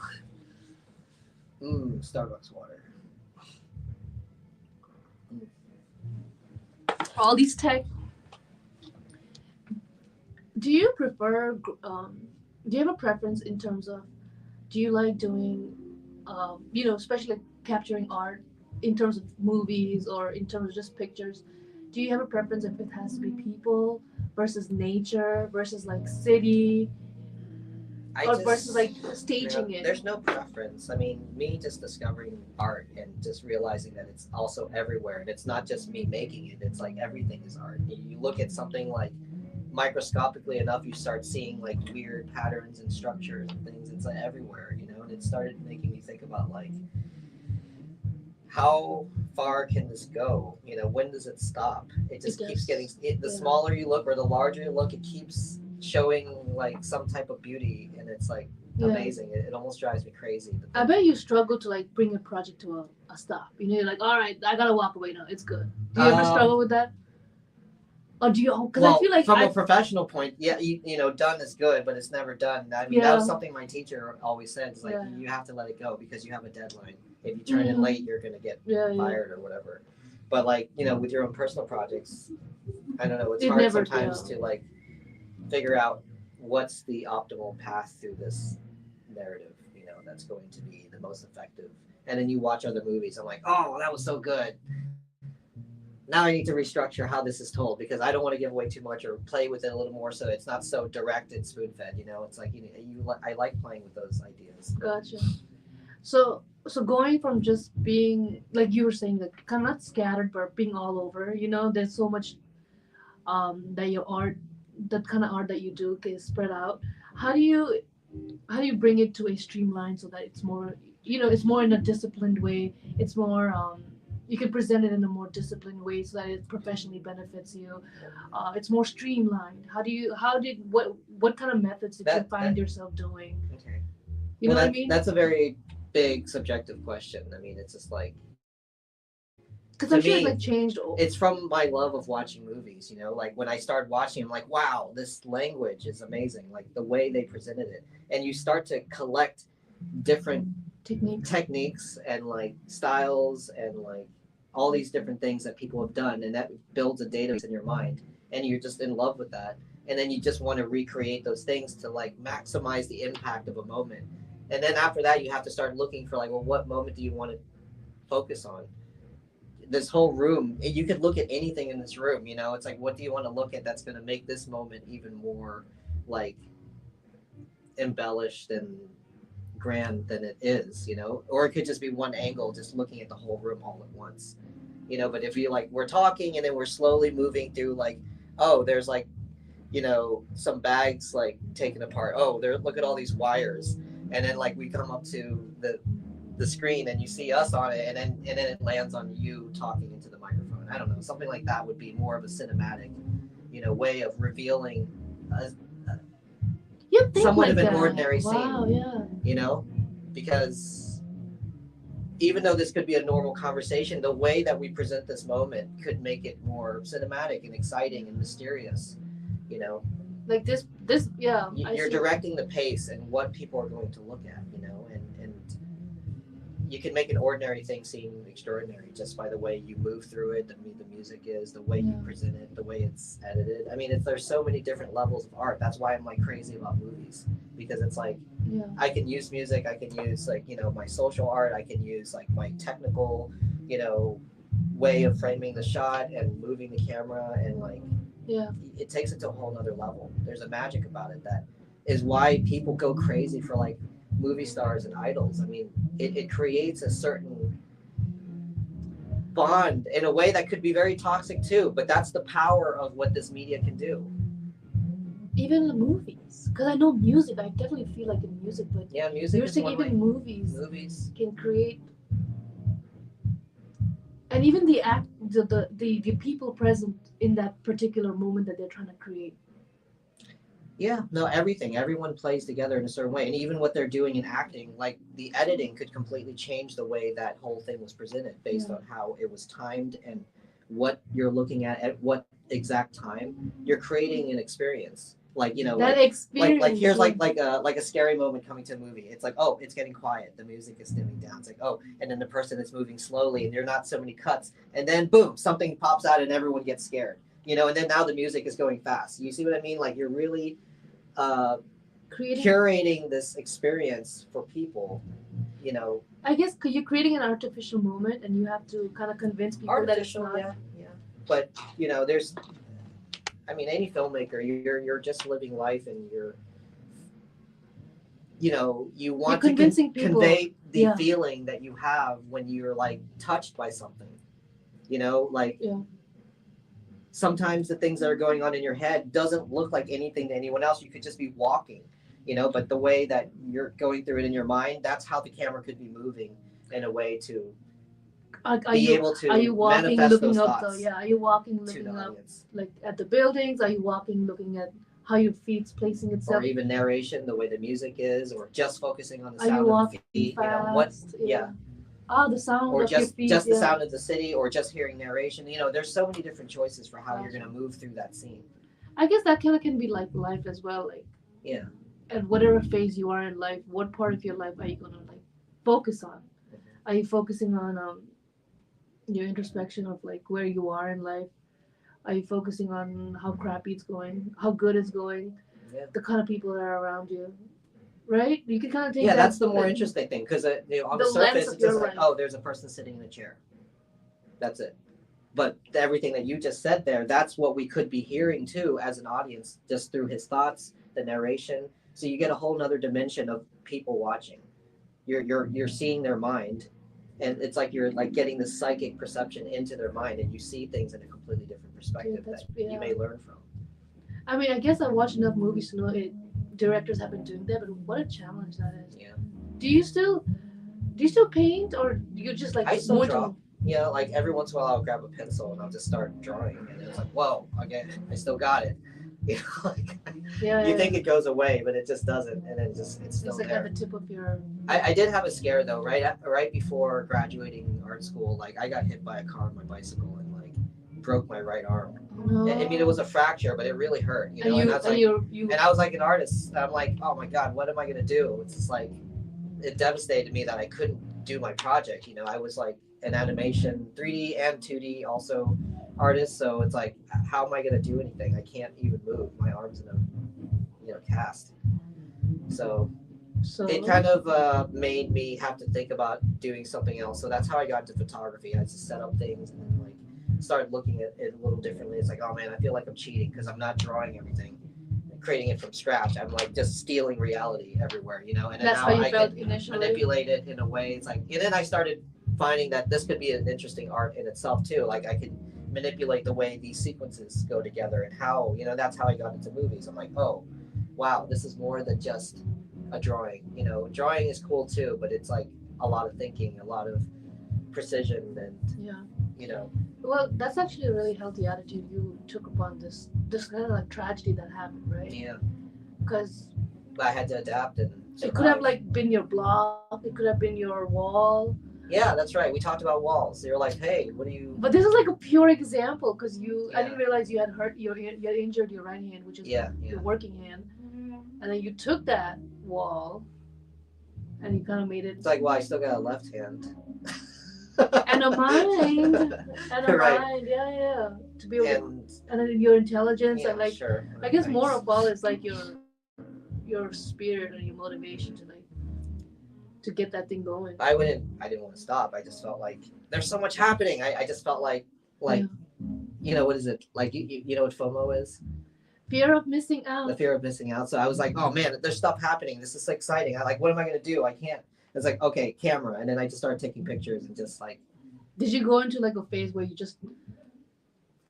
Starbucks water. All these tech. Do you prefer? Do you have a preference in terms of? Do you like doing, especially like capturing art in terms of movies or in terms of just pictures? Do you have a preference if it has to be people versus nature versus like city, versus like staging it? There's no preference. I mean, me just discovering art and just realizing that it's also everywhere, and it's not just me making it. It's like everything is art. You look at something like microscopically enough, you start seeing like weird patterns and structures and things. It's like everywhere, and it started making me think about like, how far can this go? When does it stop? It just keeps getting. The smaller you look or the larger you look, it keeps showing like some type of beauty, and it's like amazing. It almost drives me crazy. I bet you struggle to like bring a project to a stop. You're like, all right, I gotta walk away now. It's good. Do you ever struggle with that? Or do you? Because I Well, feel like from a professional point, yeah, done is good, but it's never done. I mean, that was something my teacher always said. It's like you have to let it go because you have a deadline. If you turn in late, you're gonna get fired or whatever. But like with your own personal projects, I don't know. It's hard sometimes to like figure out what's the optimal path through this narrative. That's going to be the most effective. And then you watch other movies. I'm like, oh, that was so good. Now I need to restructure how this is told because I don't want to give away too much or play with it a little more so it's not so direct and spoon fed. It's like I like playing with those ideas. Gotcha. So going from just being like you were saying, like kind of not scattered but being all over. There's so much that your art, that kind of art that you do, is spread out. How do you bring it to a streamline so that it's more, it's more in a disciplined way. It's more you can present it in a more disciplined way so that it professionally benefits you. It's more streamlined. What kind of methods did you find yourself doing? Okay. You know what I mean? That's a very big subjective question. I mean, it's just like, because I'm sure it's like changed. It's from my love of watching movies. Like when I started watching, I'm like, wow, this language is amazing. Like the way they presented it, and you start to collect different techniques and like styles and like all these different things that people have done, and that builds a database in your mind, and you're just in love with that, and then you just want to recreate those things to like maximize the impact of a moment, and then after that you have to start looking for like, well, what moment do you want to focus on? This whole room, you could look at anything in this room. It's like, what do you want to look at that's going to make this moment even more like embellished and grand than it is, or it could just be one angle, just looking at the whole room all at once, but if you like, we're talking and then we're slowly moving through like, oh, there's like, some bags like taken apart, oh, there, look at all these wires, and then like we come up to the screen and you see us on it, and then it lands on you talking into the microphone. I don't know, something like that would be more of a cinematic way of revealing somewhat of an ordinary scene. Because even though this could be a normal conversation, the way that we present this moment could make it more cinematic and exciting and mysterious. Like this you're directing the pace and what people are going to look at, and you can make an ordinary thing seem extraordinary just by the way you move through it, the music is, the way you present it, the way it's edited. I mean, there's so many different levels of art. That's why I'm like crazy about movies, because it's like I can use music, I can use like my social art, I can use like my technical way of framing the shot and moving the camera, and like it takes it to a whole nother level. There's a magic about it that is why people go crazy for like movie stars and idols. I mean, it creates a certain bond in a way that could be very toxic too, but that's the power of what this media can do. Even the movies, because I know music, I definitely feel like in music, but music is one even movies can create, and even the people present in that particular moment that they're trying to create. No, everyone plays together in a certain way, and even what they're doing in acting, like the editing could completely change the way that whole thing was presented based on how it was timed and what you're looking at what exact time. You're creating an experience, like that experience, like here's like a scary moment coming to a movie. It's like, oh, it's getting quiet, the music is dimming down. It's like, oh, and then the person is moving slowly, and there are not so many cuts, and then boom, something pops out, and everyone gets scared. And then now the music is going fast. You see what I mean? Like you're really curating this experience for people. I guess because you're creating an artificial moment, and you have to kind of convince people that it's not. But there's, I mean, any filmmaker, you're just living life, and you want to convey the feeling that you have when you're like touched by something. Sometimes the things that are going on in your head doesn't look like anything to anyone else. You could just be walking, but the way that you're going through it in your mind, that's how the camera could be moving in a way to able to manifest looking those up thoughts. Are you walking, looking up audience. Like at the buildings? Are you walking, looking at how your feet's placing itself? Or even narration, the way the music is, or just focusing on the sound of the feet. Fast? Ah, the sound or of your feet. just the Yeah. sound of the city, or just hearing narration. There's so many different choices for how you're Gotcha. going to move through that scene. I guess that kind of can be like life as well. Like, Yeah. at whatever phase you are in life, what part of your life are you gonna like focus on? Are you focusing on your introspection of like where you are in life? Are you focusing on how crappy it's going, how good it's going, Yeah. the kind of people that are around you, right? You can kind of take Yeah, that. that's the more interesting thing, because on the The lens surface of it's just your like, life. oh, there's a person sitting in a chair. That's it. But everything that you just said there, that's what we could be hearing too as an audience, just through his thoughts, the narration. So you get a whole nother dimension of people watching. You're seeing their mind, and it's like you're like getting the psychic perception into their mind, and you see things in a completely different perspective Dude, that's that you yeah. may learn from. I mean, I guess I watched enough movies to know it. Directors have been doing that, but what a challenge that is. Yeah. Do you still paint, or do you just like I still point draw. to- Like every once in a while I'll grab a pencil and I'll just start drawing, and it's like, whoa, again, I still got it. Like Yeah, you think it goes away, but it just doesn't, and it's still it's like there. at the tip of your. I did have a scare though, right before graduating art school. Like I got hit by a car on my bicycle and like broke my right arm. No. I mean, it was a fracture, but it really hurt. And And that's like, you. and I was like an artist. I'm like, oh my god, what am I gonna do? It's just like it devastated me that I couldn't do my project. I was like an animation, 3D and 2D also artist. So it's like, how am I gonna do anything? I can't even move. My arm's in a cast. So So. it kind of made me have to think about doing something else. So that's how I got into photography. I just set up things and then like started looking at it a little differently. It's like, oh man, I feel like I'm cheating because I'm not drawing everything, creating it from scratch. I'm like just stealing reality everywhere, And then That's now how you I felt can initially. manipulate it in a way. It's like, and then I started finding that this could be an interesting art in itself too. Like I could manipulate the way these sequences go together and how, that's how I got into movies. I'm like, oh, wow, this is more than just a drawing. Drawing is cool too, but it's like a lot of thinking, a lot of precision, and Yeah. Well, that's actually a really healthy attitude you took upon this kind of like tragedy that happened, right? Yeah. Because I had to adapt and survive. it could have like been your block. It could have been your wall. Yeah, that's right. We talked about walls. They were like, hey, what do you? But this is like a pure example because Yeah. I didn't realize you had you had injured your right hand, which is your working hand, and then you took that wall, and you kind of made it. It's like, well, I still got a left hand. And a mind, and a Right. mind, yeah, to be able, And and then your intelligence, yeah, and like, sure. I guess Thanks. more of all is like your spirit and your motivation to get that thing going. I didn't want to stop. I just felt like there's so much happening. I just felt like what is it? Like you know what FOMO is? Fear of missing out. The fear of missing out. So I was like, oh man, there's stuff happening. This is exciting. I like, what am I gonna do? I can't. It's like, okay, camera, and then I just started taking pictures and just like. Did you go into like a phase where you just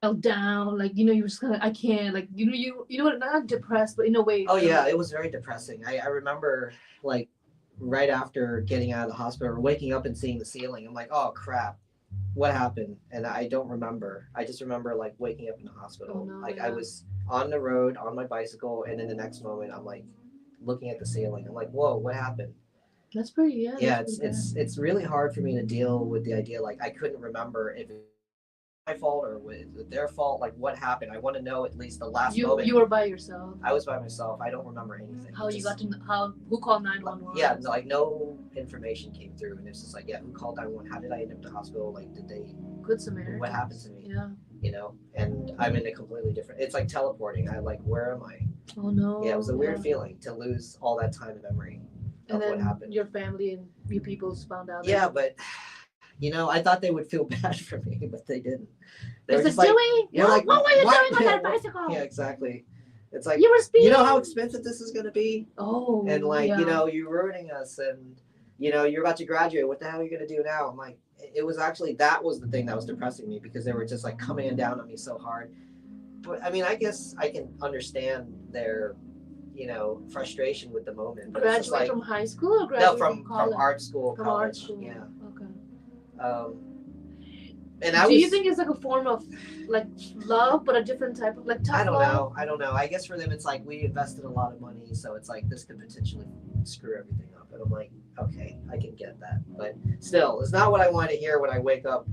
fell down, like you were just kind of I can't, like you know what, not depressed, but in a way. Oh yeah, it was very depressing. I remember like right after getting out of the hospital, waking up and seeing the ceiling. I'm like, oh crap, what happened? And I don't remember. I just remember like waking up in the hospital. Oh, no, like yeah. I was on the road on my bicycle, and then the next moment I'm like looking at the ceiling. I'm like, whoa, what happened? That's pretty, Yeah, that's it's really hard for me to deal with the idea. Like I couldn't remember if it was my fault or was it their fault. Like what happened? I want to know at least the last moment. You were by yourself. I was by myself. I don't remember anything. How you got to who called 911? Yeah, like no information came through, and it's just like, yeah, who called 911? How did I end up in the hospital? Like, did they? Good Samaritan. What happened to me? Yeah. And I'm in a completely different. It's like teleporting. I like, where am I? Oh no. Yeah, it was a weird feeling to lose all that time and memory of and then what happened. your family and your peoples found out. Yeah, but I thought they would feel bad for me, but they didn't. They were just like, Dewey, you're like, what were you what? doing on that bicycle? Yeah, exactly. It's like, you were speeding. You know how expensive this is going to be? Oh. And like, yeah. you're ruining us, and you're about to graduate. What the hell are you going to do now? I'm like, it was actually, that was the thing that was depressing me, because they were just like coming down on me so hard. But I mean, I guess I can understand their, frustration with the moment. But Graduate it's just like, from high school or graduate no, from college? art school, From college. art school. Yeah. Okay. And I Do you was, think it's like a form of like love, but a different type of like I tough don't love? know. I don't know. I guess for them, it's like we invested a lot of money, so it's like this could potentially screw everything up. And I'm like, okay, I can get that, but still, it's not what I want to hear when I wake up.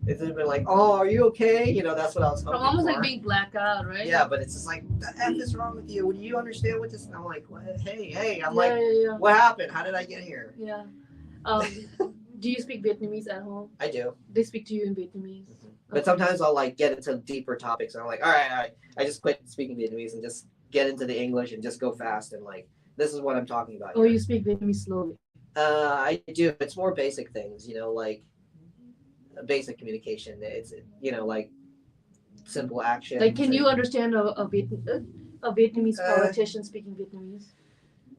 It's been like, oh, are you okay? You know, that's what I was From hoping almost like for. being blackout, right? Yeah, but it's just like, the F is wrong with you? Do you understand what this? I'm like, what? Hey, I'm Yeah, like, yeah, what happened? How did I get here? yeah. Um, do you speak Vietnamese at home? I do. They speak to you in Vietnamese. But Okay. sometimes I'll like get into deeper topics, and I'm like, all right. I just quit speaking Vietnamese and just get into the English and just go fast and like, this is what I'm talking about Oh, here. you speak Vietnamese slowly. I do. It's more basic things, you know, like basic communication. It's like simple action. Like, can you understand a Vietnamese politician speaking Vietnamese?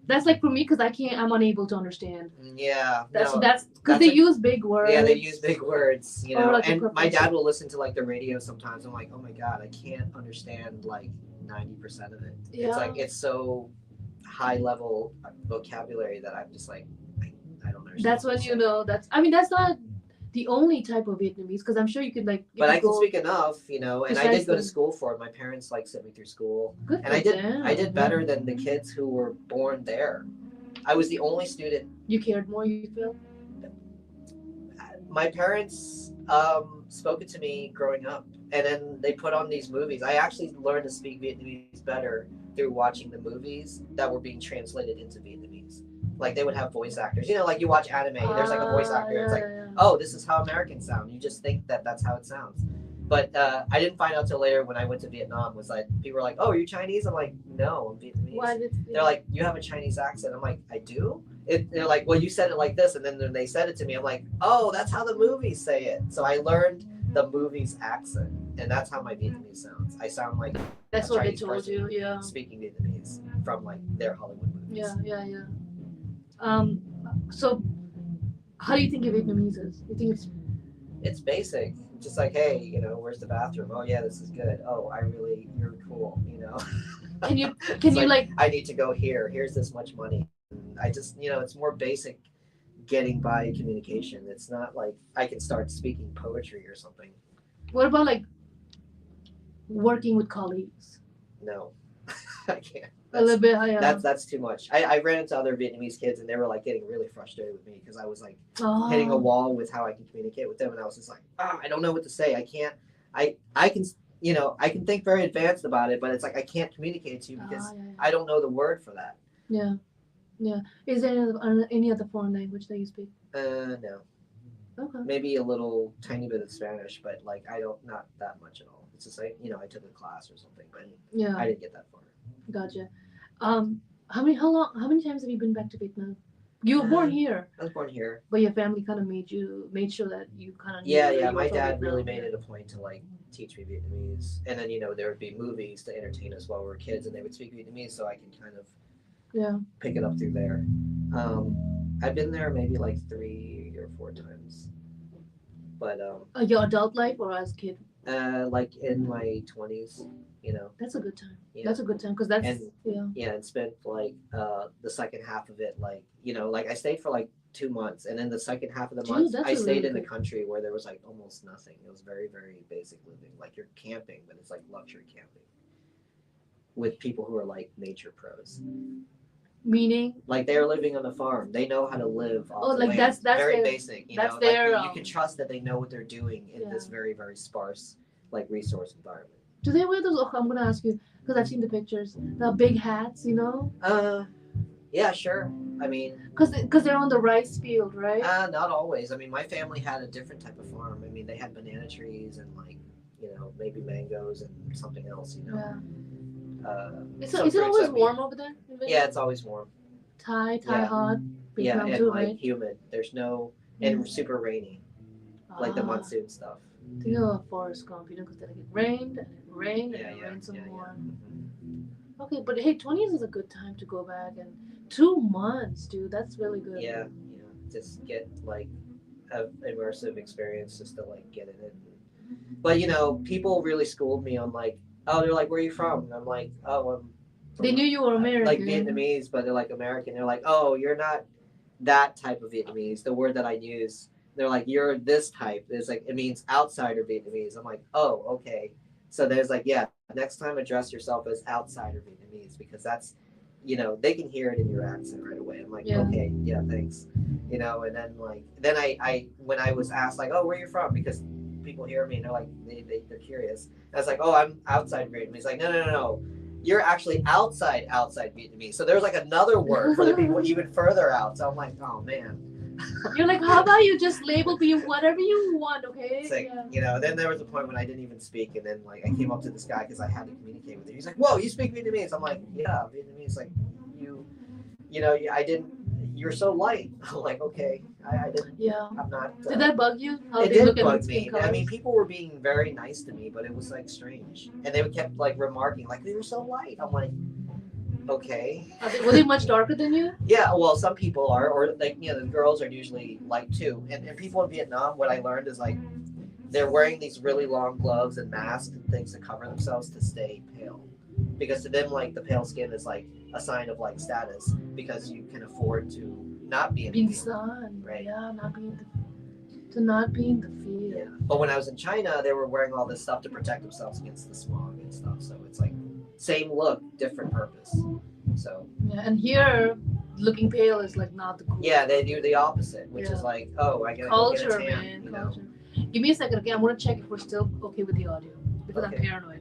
That's like for me because I can't. I'm unable to understand. Yeah, That's because they use big words. Yeah, they use big words, you Or know. like a And my professor. dad will listen to like the radio sometimes. I'm like, oh my god, I can't understand like 90% of it. Yeah. It's like it's so high level vocabulary that I'm just like, I don't understand. That's when you know that's. I mean, that's not the only type of Vietnamese because I'm sure you could like. But I can speak enough, you know, and I did go to Precisely. school for it. My parents like sent me through school, Good and for I did them. better than the kids who were born there. I was the only student. You cared more. You feel. My parents spoke it to me growing up, and then they put on these movies. I actually learned to speak Vietnamese better through watching the movies that were being translated into Vietnamese. Like they would have voice actors, you know, like you watch anime. There's like a voice actor. It's like, oh, this is how Americans sound. You just think that that's how it sounds. But I didn't find out till later when I went to Vietnam. Was like people were like, "Oh, you're Chinese?" I'm like, "No, I'm Vietnamese." Why did They're like, "You have a Chinese accent." I'm like, "I do." They're like, "Well, you said it like this," and then when they said it to me, I'm like, "Oh, that's how the movies say it." So I learned the movie's accent, and that's how my Vietnamese sounds. I sound like that's a what they Chinese told person you. Yeah. speaking Vietnamese from like their Hollywood movies. Yeah. So how do you think your Vietnamese is? You think It's basic. Just like, hey, you know, where's the bathroom? Oh yeah, this is good. Oh, you're cool. You know. can you It's like I need to go here. Here's this much money. I just, it's more basic getting by communication. It's not like I can start speaking poetry or something. what about like working with colleagues? No, I can't. A little bit, yeah. That's too much. I ran into other Vietnamese kids and they were like getting really frustrated with me because I was like hitting a wall with how I can communicate with them, and I was just like, I don't know what to say. I can't. I can I can think very advanced about it, but it's like I can't communicate to you because I don't know the word for that. Yeah. Is there any other foreign language that you speak? No. Okay. Maybe a little tiny bit of Spanish, but like not that much at all. It's just like I took a class or something, but I didn't get that far. Gotcha. How many times have you been back to Vietnam? You were born here. I was born here, but your family kind of made sure that you kind of yeah. My dad really made it a point to like teach me Vietnamese, and then there would be movies to entertain us while we were kids, and they would speak Vietnamese, so I can kind of pick it up through there. I've been there maybe like 3 or 4 times, but your adult life or as a kid? Like in my 20s. That's a good time. Yeah. That's a good time because that's and spent like the second half of it like like I stayed for like 2 months, and then the second half of the month I stayed in the country where there was like almost nothing. It was very, very basic living. Like you're camping, but it's like luxury camping with people who are like nature pros. Meaning, like they're living on a farm. They know how to live off the land. That's very their, basic. That's their. Like, you can trust that they know what they're doing in this very, very sparse like resource environment. Do they wear those? Oh, I'm gonna ask you because I've seen the pictures. The big hats, Yeah, sure. I mean, because they're on the rice field, right? Not always. I mean, my family had a different type of farm. I mean, they had banana trees and like maybe mangoes and something else. Yeah. Is it always warm over there? Yeah, it's always warm. Thai hot. Yeah, and too, like right? humid. There's no and super rainy, like the monsoon stuff. Think of Forrest Gump, because then it rained and it rained and it rained some more. Mm-hmm. Okay, but hey, 20s is a good time to go back, and 2 months, dude, that's really good. Yeah, just get like an immersive experience just to like get in it. But people really schooled me on like, oh, they're like, where are you from? And I'm like, oh, they knew you were American. Like Vietnamese, but they're like American. They're like, oh, you're not that type of Vietnamese. The word that I use They're like, you're this type. It's like it means outsider Vietnamese. I'm like, oh, okay. So there's like, yeah, next time address yourself as outsider Vietnamese because that's, they can hear it in your accent right away. I'm like, Yeah. okay, yeah, thanks. And then like, then I when I was asked like, oh, where you from? Because people hear me and they're like, they're curious. And I was like, oh, I'm outside Vietnamese. Like, no, no, no, no. You're actually outside Vietnamese. So there's like another word for the people even further out. So I'm like, oh man. You're like, how about you just label me whatever you want, okay? It's like, Yeah. then there was a point when I didn't even speak, and then like I came up to this guy because I had to communicate with him. He's like, "Whoa, you speak Vietnamese?" I'm like, "Yeah, Vietnamese." Like, I didn't. You're so light. I'm like, okay, I didn't. Yeah. I'm not. Did that bug you? How It they did look at bug skin me. I colors? mean, people were being very nice to me, but it was like strange, and they kept like remarking, like, "They were so light." I'm like, okay. Were they much darker than you? Yeah, well, some people are, or like the girls are usually light too, and people in Vietnam. What I learned is like they're wearing these really long gloves and masks and things to cover themselves to stay pale, because to them like the pale skin is like a sign of like status because you can afford to not be in Being the field. sun. Right. Yeah, not be in the field. Yeah, but when I was in China, they were wearing all this stuff to protect themselves against the smog and stuff. So it's like same look, different purpose. So Yeah, and here, looking pale is like not the cool. yeah, they do the opposite, which Yeah. is like, oh, I gotta Culture, go get a tan, man, culture. Give me a second, okay? I'm gonna check if we're still okay with the audio because I'm Okay. paranoid.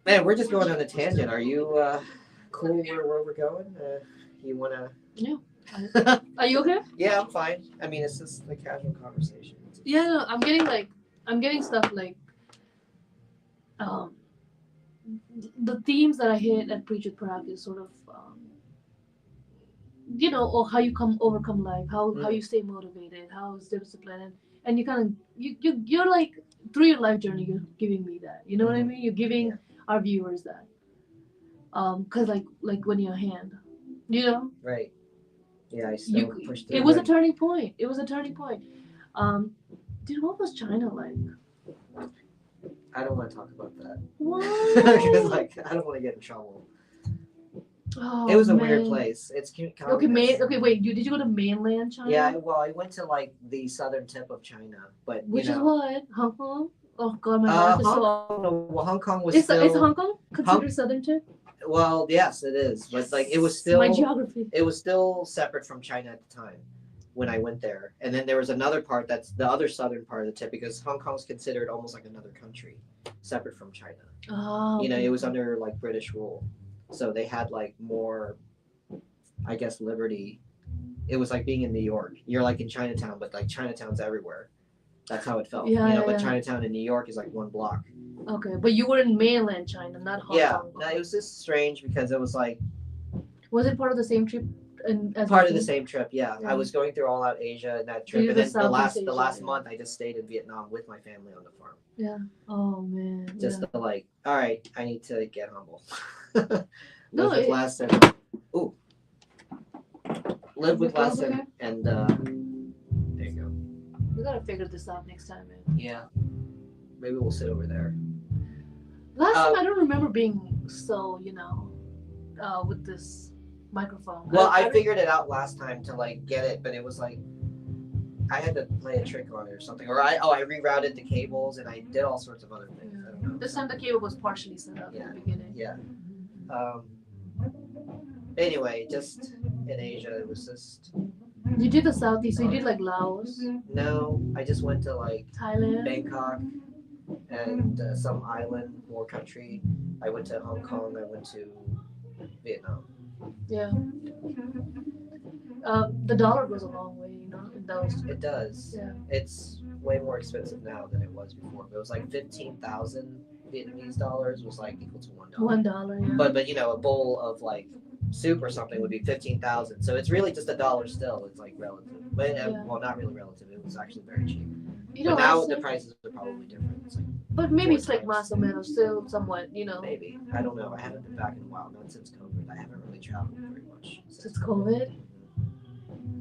Man, we're just going on a tangent. Are you cool where we're going? You wanna? Yeah. Are you okay? Yeah, I'm fine. I mean, it's just a casual conversation. Yeah, no, I'm getting stuff like, um, the themes that I hit at Preach with Prak is sort of, or how you overcome life, how you stay motivated, how is discipline, and you kind of you're like through your life journey, you're giving me that. You know what I mean? You're giving our viewers that, cause like when you're hand, Right. Yeah, I still push through. It was a turning point. It was a turning point. Dude, what was China like? I don't want to talk about that. What? Because like I don't want to get in trouble. Oh, It was a weird man. place. It's Okay, communist. okay, wait. Did you go to mainland China? Yeah, well, I went to like the southern tip of China, but Which is what? Hong Kong? Oh God, my Hong life is so. Kong. Well, Hong Kong was Is still. Hong Kong considered southern tip? Well, yes, it is, but like it was still. My geography. It was still separate from China at the time when I went there, and then there was another part that's the other southern part of the tip because Hong Kong's considered almost like another country, separate from China. Oh. It was under like British rule, so they had like more, I guess, liberty. It was like being in New York. You're like in Chinatown, but like Chinatown's everywhere. That's how it felt. Yeah, But yeah. Chinatown in New York is like one block. Okay, but you were in mainland China, not Hong Kong. Yeah, it was just strange because it was like Was it part of the same trip? As part of you? the same trip. Yeah, Yeah. I was going through all out Asia in that So you trip, and did then Southeast the Asia, last yeah. month I just stayed in Vietnam with my family on the farm. Oh man. Just yeah. to like, all right, I need to get humble. Live No, with it- less and live with less Okay. and there you go. We gotta figure this out next time, man. Yeah, maybe we'll sit over there. Last time I don't remember being so, with this microphone. Well, I figured it out last time to like get it, but it was like I had to play a trick on it or something, or I rerouted the cables and I did all sorts of other things. I don't know. This time the cable was partially set up Yeah. in the beginning. Yeah. Anyway, just in Asia, it was just You did the Southeast, so you did like Laos, no. I just went to like Thailand. Bangkok and some island or country. I went to Hong Kong. I went to Vietnam. Yeah. The dollar goes a long way, in those. It does. Yeah. It's way more expensive now than it was before. It was like 15,000 Vietnamese dollars was like equal to $1. $1, yeah. But a bowl of like soup or something would be 15,000. So it's really just $1 still. It's like relative, but Yeah. well, not really relative. It was actually very cheap. You But know, now honestly- the prices are probably different. It's like but maybe it's like 4 times. más o menos, still somewhat, Maybe, I don't know. I haven't been back in a while. Not since COVID. I haven't really traveled very much since COVID.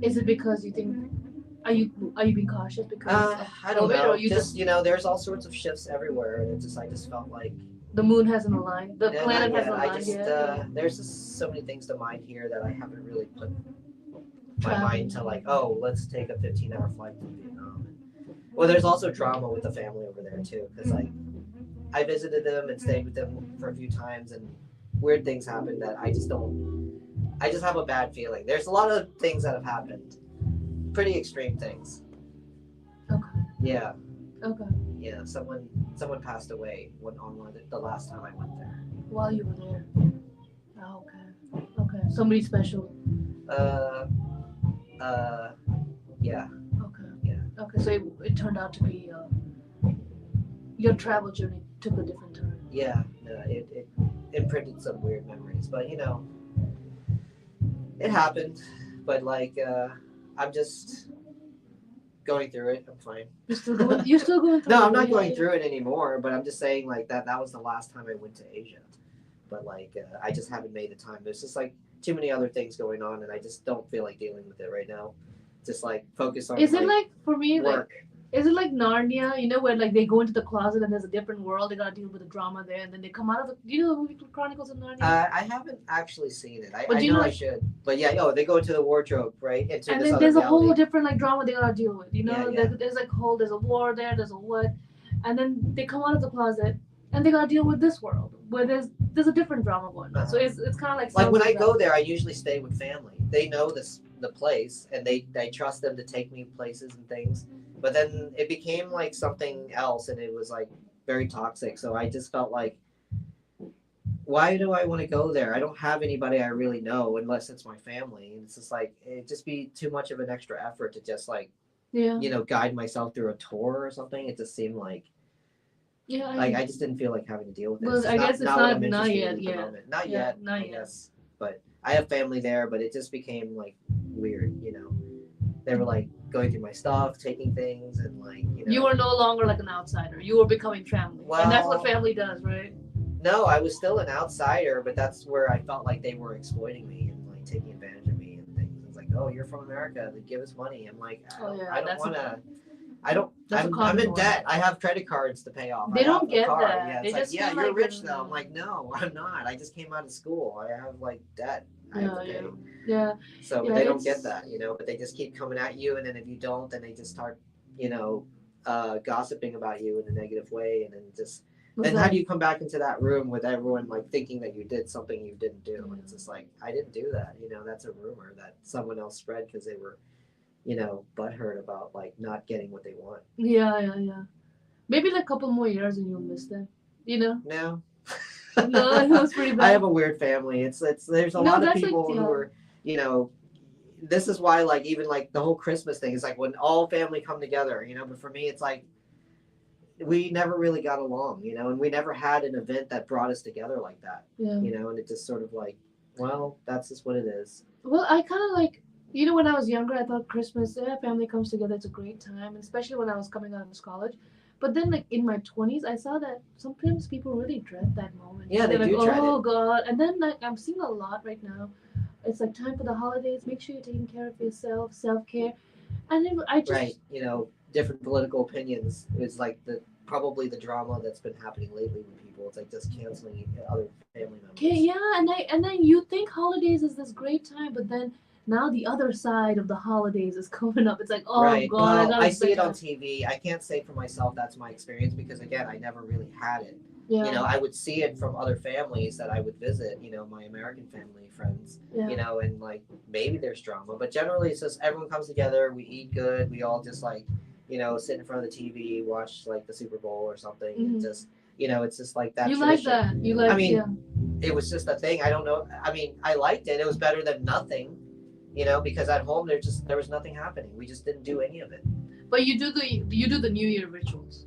Is it because you think? Are you being cautious because of I don't COVID, know. or you just there's all sorts of shifts everywhere, and I just felt like the moon hasn't aligned, the yeah, planet not hasn't yet. aligned yet? There's just so many things to mind here that I haven't really put my mind to like, oh, let's take a 15-hour flight to Vietnam. Well, there's also drama with the family over there too, because like I visited them and stayed with them for a few times, and weird things happened that I just don't. I just have a bad feeling. There's a lot of things that have happened, pretty extreme things. Okay. Yeah. Okay. Yeah. Someone passed away the last time I went there. While you were there. Oh, okay. Okay. Somebody special. Uh. Yeah. Okay. Yeah. Okay. So it turned out to be your travel journey took a different turn. Yeah. No, it imprinted some weird memories, but you know, it happened. But like, I'm just going through it. I'm fine. You're still going. You're still going through. No, I'm not going through it anymore. But I'm just saying like that was the last time I went to Asia. But like, I just haven't made the time. There's just like too many other things going on, and I just don't feel like dealing with it right now. Just like focus on. Is it like for me work? like? Is it like Narnia? You know where like they go into the closet and there's a different world. They gotta deal with the drama there, and then they come out of the. Do you know the movie Chronicles of Narnia? I haven't actually seen it. But I you know know, I should. But yeah, they go into the wardrobe, right? Into and this then other there's a reality. whole different like drama they gotta deal with. You know, Yeah. there's like there's a war there, there's a what, and then they come out of the closet and they gotta deal with this world where there's a different drama going on. So it's kind of like when I go there, I usually stay with family. They know the place, and they trust them to take me places and things. But then it became like something else, and it was like very toxic. So I just felt like, why do I want to go there? I don't have anybody I really know unless it's my family. And it's just like, it'd just be too much of an extra effort to just like, guide myself through a tour or something. It just seemed like, I just didn't feel like having to deal with it. Well, I guess it's not yet. Yeah. Not yet. I guess. But I have family there, but it just became like weird, They were like going through my stuff, taking things, and like, You were no longer like an outsider. You were becoming family. Well, and that's what family does, right? No, I was still an outsider, but that's where I felt like they were exploiting me and like taking advantage of me and things. It's like, oh, you're from America, they give us money. I'm like, I don't want to. I'm in debt. I have credit cards to pay off. They don't get car. that. Yeah, they it's just like, yeah, feel you're like rich though. I'm like, no, I'm not. I just came out of school. I have like debt. I have to pay. Yeah. So they don't get that, but they just keep coming at you, and then if you don't, then they just start, gossiping about you in a negative way, and then just. Then how do you come back into that room with everyone like thinking that you did something you didn't do? And it's just like, I didn't do that. That's a rumor that someone else spread because they were, butthurt about like not getting what they want. Yeah. Maybe like a couple more years and you'll miss them. No. No, it was pretty bad. I have a weird family. There's a lot of people who are, this is why like even like the whole Christmas thing is like when all family come together, but for me it's like we never really got along, and we never had an event that brought us together like that. Yeah. And it just sort of like, well, that's just what it is. Well, I kind of like, when I was younger, I thought Christmas, family comes together, it's a great time, especially when I was coming out of college. But then, like in my 20s, I saw that sometimes people really dread that moment. Yeah, they're they like, do dread oh it. God! And then like I'm seeing a lot right now. It's like time for the holidays. Make sure you're taking care of yourself, self-care, and then I just right, different political opinions is like probably the drama that's been happening lately with people. It's like just canceling other family members. Yeah, and then you think holidays is this great time, but then now the other side of the holidays is coming up. It's like, oh right. God, well, I see it on TV. I can't say for myself that's my experience because again, I never really had it. Yeah. I would see it from other families that I would visit, my American family friends, and like maybe there's drama, but generally it's just everyone comes together, we eat good, we all just like, sit in front of the TV, watch like the Super Bowl or something, and just, it's just like that. You tradition. like that? You like? I mean, it was just a thing. I don't know. I mean, I liked it. It was better than nothing, because at home there was nothing happening. We just didn't do any of it. But you do the New Year rituals.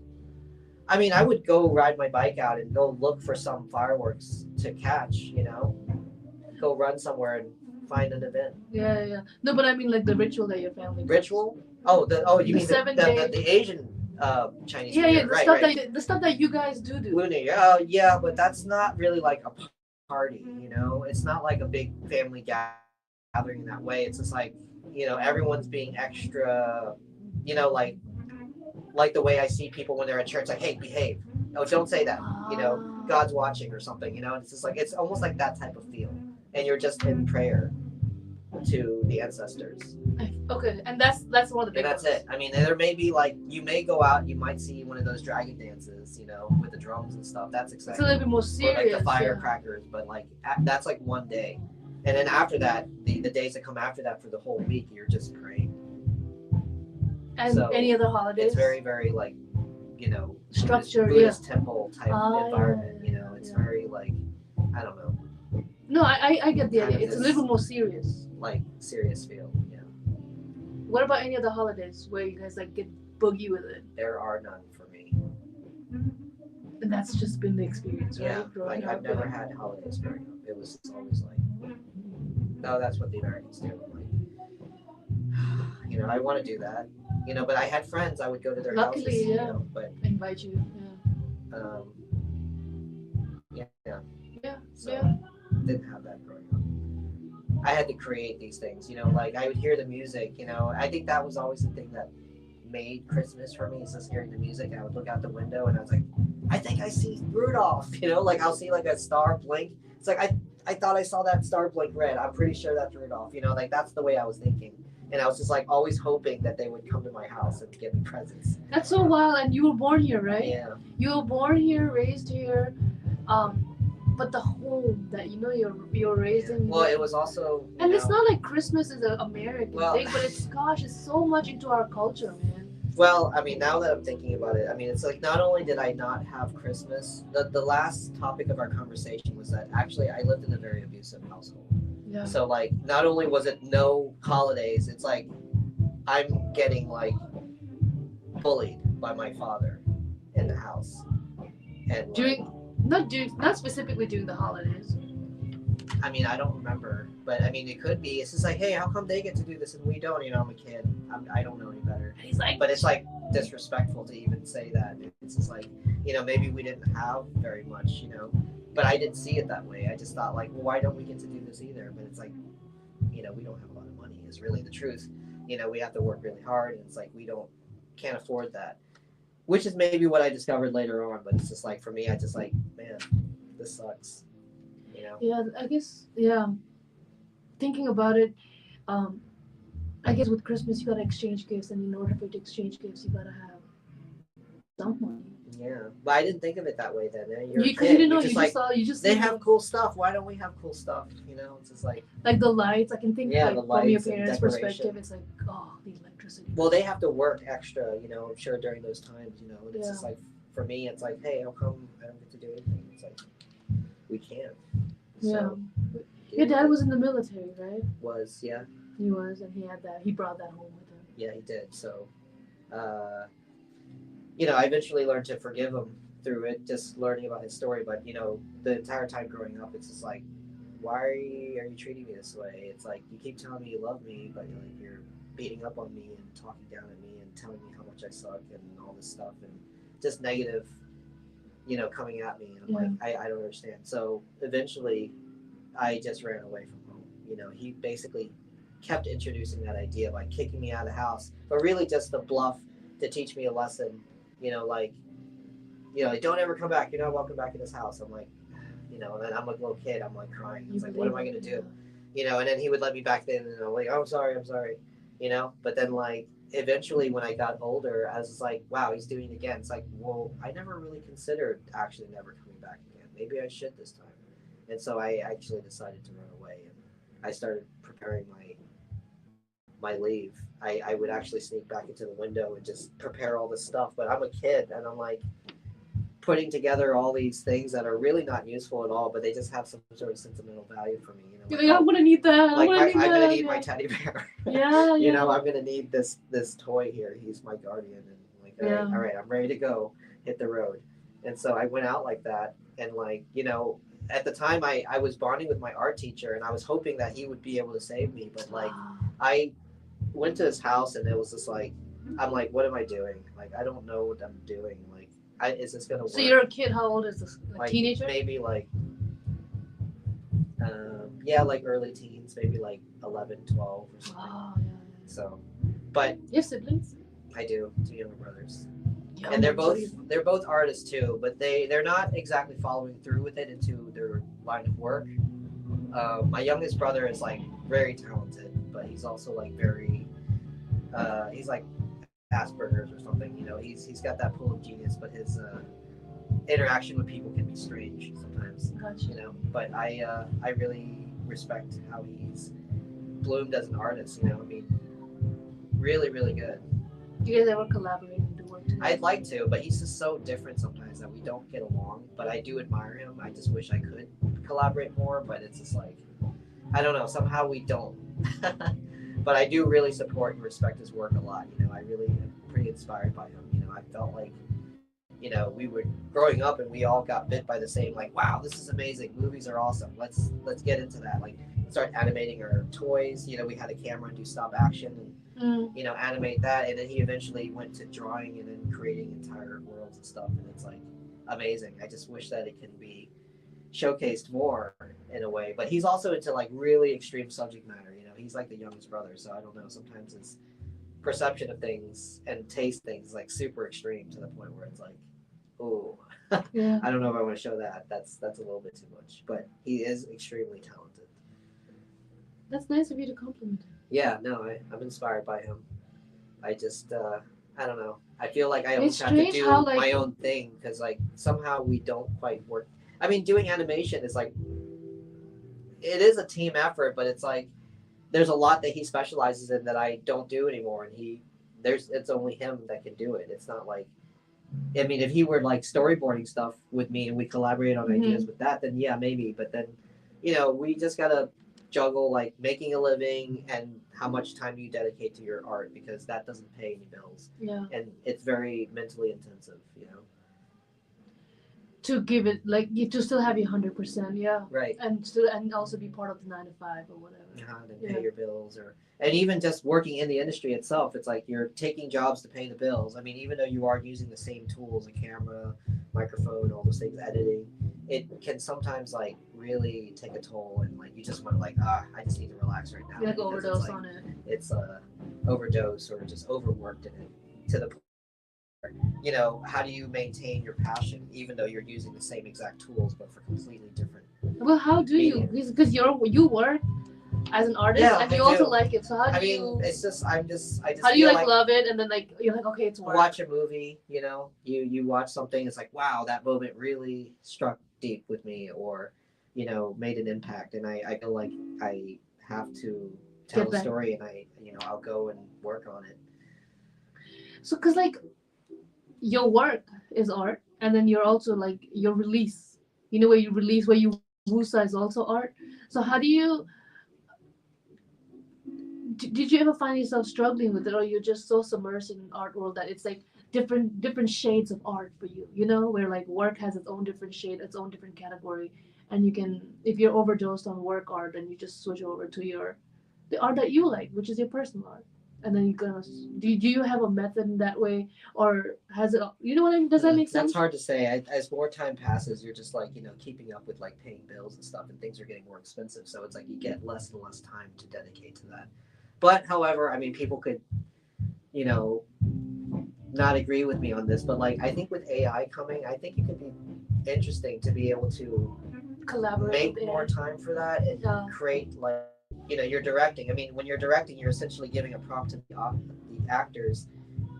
I mean, I would go ride my bike out and go look for some fireworks to catch, go run somewhere and find an event. Yeah. No, but I mean like the ritual that your family does. Ritual? You mean the Asian Chinese New Year. The stuff that you guys do. Lunar Year. Yeah, but that's not really like a party, It's not like a big family gathering in that way. It's just like, everyone's being extra, like the way I see people when they're at church, like, hey, behave. Oh, don't say that. God's watching or something. It's just like it's almost like that type of feel, and you're just in prayer to the ancestors. Okay, and that's one of the And big that's ones. it. I mean, there may be like you may go out, you might see one of those dragon dances, you know, with the drums and stuff. That's It's a little exciting. bit more Or like the serious. Yeah. firecrackers, but like that's like one day, and then after that, the days that come after that for the whole week, you're just praying. And So any other holidays? it's very like, you know, Structure, Buddhist temple type Ah, environment. yeah, You know, it's yeah. very like, I don't know, No, I get the kind idea. of It's a this little more serious. like serious feel. Yeah, What about any other holidays where you guys like get boogie with it? there are none for me. And that's just been the experience, right? Yeah, Growing like I've up. never had holidays growing up. It was always like, no, that's what the Americans do. I'm like, you know, I want to do that, you know, but I had friends. I would go to their Luckily, houses, you yeah. know, but Invite you. yeah, Yeah. so Yeah. didn't have that growing up. I had to create these things, you know, like I would hear the music, you know. I think that was always the thing that made Christmas for me is just hearing the music. And I would look out the window and I was like, I think I see Rudolph, you know, like I'll see like a star blink. It's like I thought I saw that star blink red. I'm pretty sure that's Rudolph, you know, like that's the way I was thinking. And I was just like always hoping that they would come to my house and give me presents. That's so wild. And you were born here, right? Yeah. You were born here, raised here. But the home that you're raised in. Well, it was also. And it's not like Christmas is an American Well, thing, but it's so much into our culture, man. Well, I mean, now that I'm thinking about it, I mean, it's like not only did I not have Christmas, the last topic of our conversation was that actually I lived in a very abusive household. Yeah. So like, not only was it no holidays, it's like I'm getting like bullied by my father in the house, and like, not specifically during the holidays. I mean, I don't remember, but I mean, it could be. It's just like, hey, how come they get to do this and we don't? You know, I'm a kid. I don't know any better. And he's like, But it's like disrespectful to even say that. It's just like, you know, maybe we didn't have very much, you know, but I didn't see it that way. I just thought like, well, why don't we get to do this either? But it's like, you know, we don't have a lot of money is really the truth. You know, we have to work really hard, and it's like can't afford that. Which is maybe what I discovered later on, but it's just like for me, I just like, man, this sucks. You know? yeah, I guess, yeah. Thinking about it, I guess with Christmas you gotta exchange gifts, and in order for you to exchange gifts, you gotta have some money. Yeah, but I didn't think of it that way then. You're Because a you kid. didn't know, You're just like, you just they saw have cool stuff. Why don't we have cool stuff? You know, it's just like the lights. I can think Yeah, like the from your lights and parents' decoration. perspective, it's like, oh, the electricity. well, they have to work extra. You know, I'm sure during those times. You know, and it's Yeah. just like for me, it's like, hey, how come I don't get to do anything? It's like we can't. Yeah. So, Your dad was in the military, right? yeah. He was, and he brought that home with him. Yeah, he did. So, you know, I eventually learned to forgive him through it, just learning about his story. But you know, the entire time growing up, it's just like, why are you treating me this way? It's like you keep telling me you love me, but you're beating up on me and talking down at me and telling me how much I suck and all this stuff and just negative, you know, coming at me. And I'm like, I don't understand. So eventually, I just ran away from home. You know, he basically kept introducing that idea by kicking me out of the house, but really just the bluff to teach me a lesson. You know, like, don't ever come back. You're not welcome back in this house. I'm like, you know, and then I'm a little kid. I'm like crying. It's like, what am I going to do? You know, and then he would let me back in and I'm like, oh, I'm sorry. You know, but then like eventually when I got older, I was just like, wow, he's doing it again. It's like, well, I never really considered actually never coming back again. Maybe I should this time. And so I actually decided to run away and I started preparing my leave. I would actually sneak back into the window and just prepare all this stuff. But I'm a kid and I'm like putting together all these things that are really not useful at all, but they just have some sort of sentimental value for me. You know, Like, I'm gonna need that. Like I'm gonna need yeah. my teddy bear. Yeah, You know, I'm gonna need this toy here. He's my guardian, and like, all right, I'm ready to go, hit the road. And so I went out like that, and like, you know, at the time I was bonding with my art teacher, and I was hoping that he would be able to save me, but like I went to his house, and it was just like, I'm like, what am I doing? Like, I don't know what I'm doing. Like, is this gonna work? So you're a kid. How old is this? Like Teenager? maybe like yeah, like early teens, maybe like 11, 12 or something. Oh, yeah. So, but You have siblings? I do, 2 younger brothers, Yeah, and they're both artists too, but they're not exactly following through with it into their line of work. My youngest brother is like very talented, but he's also like very He's like Asperger's or something. You know, he's got that pool of genius, but his interaction with people can be strange sometimes. Gotcha. You know, but I really respect how he's bloomed as an artist. You know, I mean, really, really good. Do you guys ever collaborate and do work together? I'd like to, but he's just so different sometimes that we don't get along. But I do admire him. I just wish I could collaborate more, but it's just like I don't know. Somehow we don't. But I do really support and respect his work a lot. You know, I really am pretty inspired by him. You know, I felt like, you know, we were growing up and we all got bit by the same like, wow, this is amazing. Movies are awesome. Let's get into that. Like start animating our toys. You know, we had a camera and do stop action and you know animate that. And then he eventually went to drawing and then creating entire worlds and stuff. And it's like amazing. I just wish that it can be showcased more in a way. But he's also into like really extreme subject matter. You know, he's like the youngest brother, so I don't know. Sometimes his perception of things and taste things is like super extreme to the point where it's like, oh, Yeah. I don't know if I want to show that. That's a little bit too much. But he is extremely talented. That's nice of you to compliment him. Yeah, no, I'm inspired by him. I just I don't know. I feel like I It's almost have to strange do how, like, my own thing because like somehow we don't quite work. I mean, doing animation is like it is a team effort, but it's like there's a lot that he specializes in that I don't do anymore, and it's only him that can do it. It's not like I mean, if he were like storyboarding stuff with me and we collaborate on ideas with that, then yeah, maybe. But then, you know, we just gotta juggle like making a living and how much time you dedicate to your art because that doesn't pay any bills Yeah. and it's very mentally intensive, you know. To give it like you to still have your 100%, yeah, Right. and also be part of the 9 to 5 or whatever. And Yeah. pay your bills or and even just working in the industry itself, it's like you're taking jobs to pay the bills. I mean, even though you are using the same tools, a camera, microphone, all those things, editing, it can sometimes like really take a toll and like you just want to like I just need to relax right now. You like because overdose it's like, on it. it's overdose or just overworked in it to the point where, you know, how do you maintain your passion even though you're using the same exact tools but for completely different Well, how do you? medium? Because you work as an artist Yeah, and I you also do. like it. So how do I mean, you? it's just I just How do you feel like love it and then like you're like okay, it's work. watch a movie, you know, you watch something, it's like wow, that moment really struck deep with me or, you know, made an impact and I feel like I have to tell Get a back. story and I you know, I'll go and work on it. So because like your work is art and then you're also like your release. You know where you release where you wusa is also art. So how do you? Did you ever find yourself struggling with it, or you're just so submersed in an art world that it's like different shades of art for you? You know, where like work has its own different shade, its own different category, and you can if you're overdosed on work art, then you just switch over to your the art that you like, which is your personal art, and then you gonna do you have a method in that way, or has it? You know what I mean? Does that make sense? That's hard to say. As more time passes, you're just like, you know, keeping up with like paying bills and stuff, and things are getting more expensive. So it's like you get less and less time to dedicate to that. But however, I mean, people could, you know, not agree with me on this, but like I think with AI coming, I think it could be interesting to be able to Collaborate make with more AI. time for that and Yeah. create like you know you're directing. I mean, when you're directing, you're essentially giving a prompt to the actors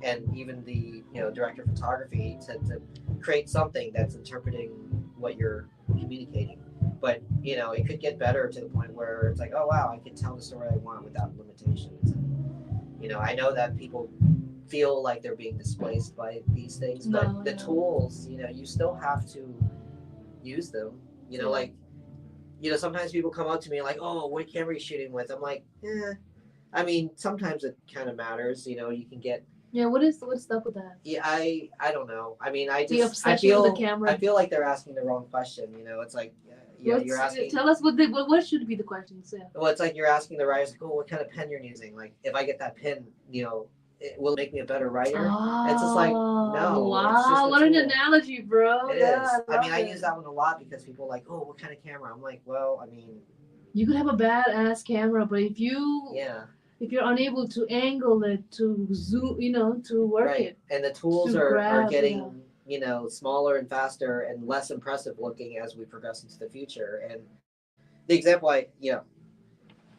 and even the you know director of photography to create something that's interpreting what you're communicating. But you know, it could get better to the point where it's like, oh wow, I can tell the story I want without limitations. And, you know, I know that people feel like they're being displaced by these things, but No, the no. tools, you know, you still have to use them. You know, Yeah. like you know, sometimes people come up to me like, "Oh, what camera are you shooting with?" I'm like, "Eh." I mean, sometimes it kind of matters. You know, you can get. Yeah, what's up with that? Yeah, I don't know. I mean, I The just I obsession with feel the camera. I feel like they're asking the wrong question. You know, it's like yeah, you're asking. Tell us what should be the questions. Yeah. Well, it's like you're asking the writers, like, "Oh, what kind of pen you're using?" Like, if I get that pen, you know, it will make me a better writer. It's just like no, wow, it's just a what an tool. analogy, bro. It Yeah, is. I love mean, I it. use that one a lot because people are like, "Oh, what kind of camera?" I'm like, "Well, I mean, You could have a badass camera, but yeah, if you're unable to angle it to zoom, to work right." it And the tools to are grab, getting yeah. you know smaller and faster and less impressive looking as we progress into the future. And the example I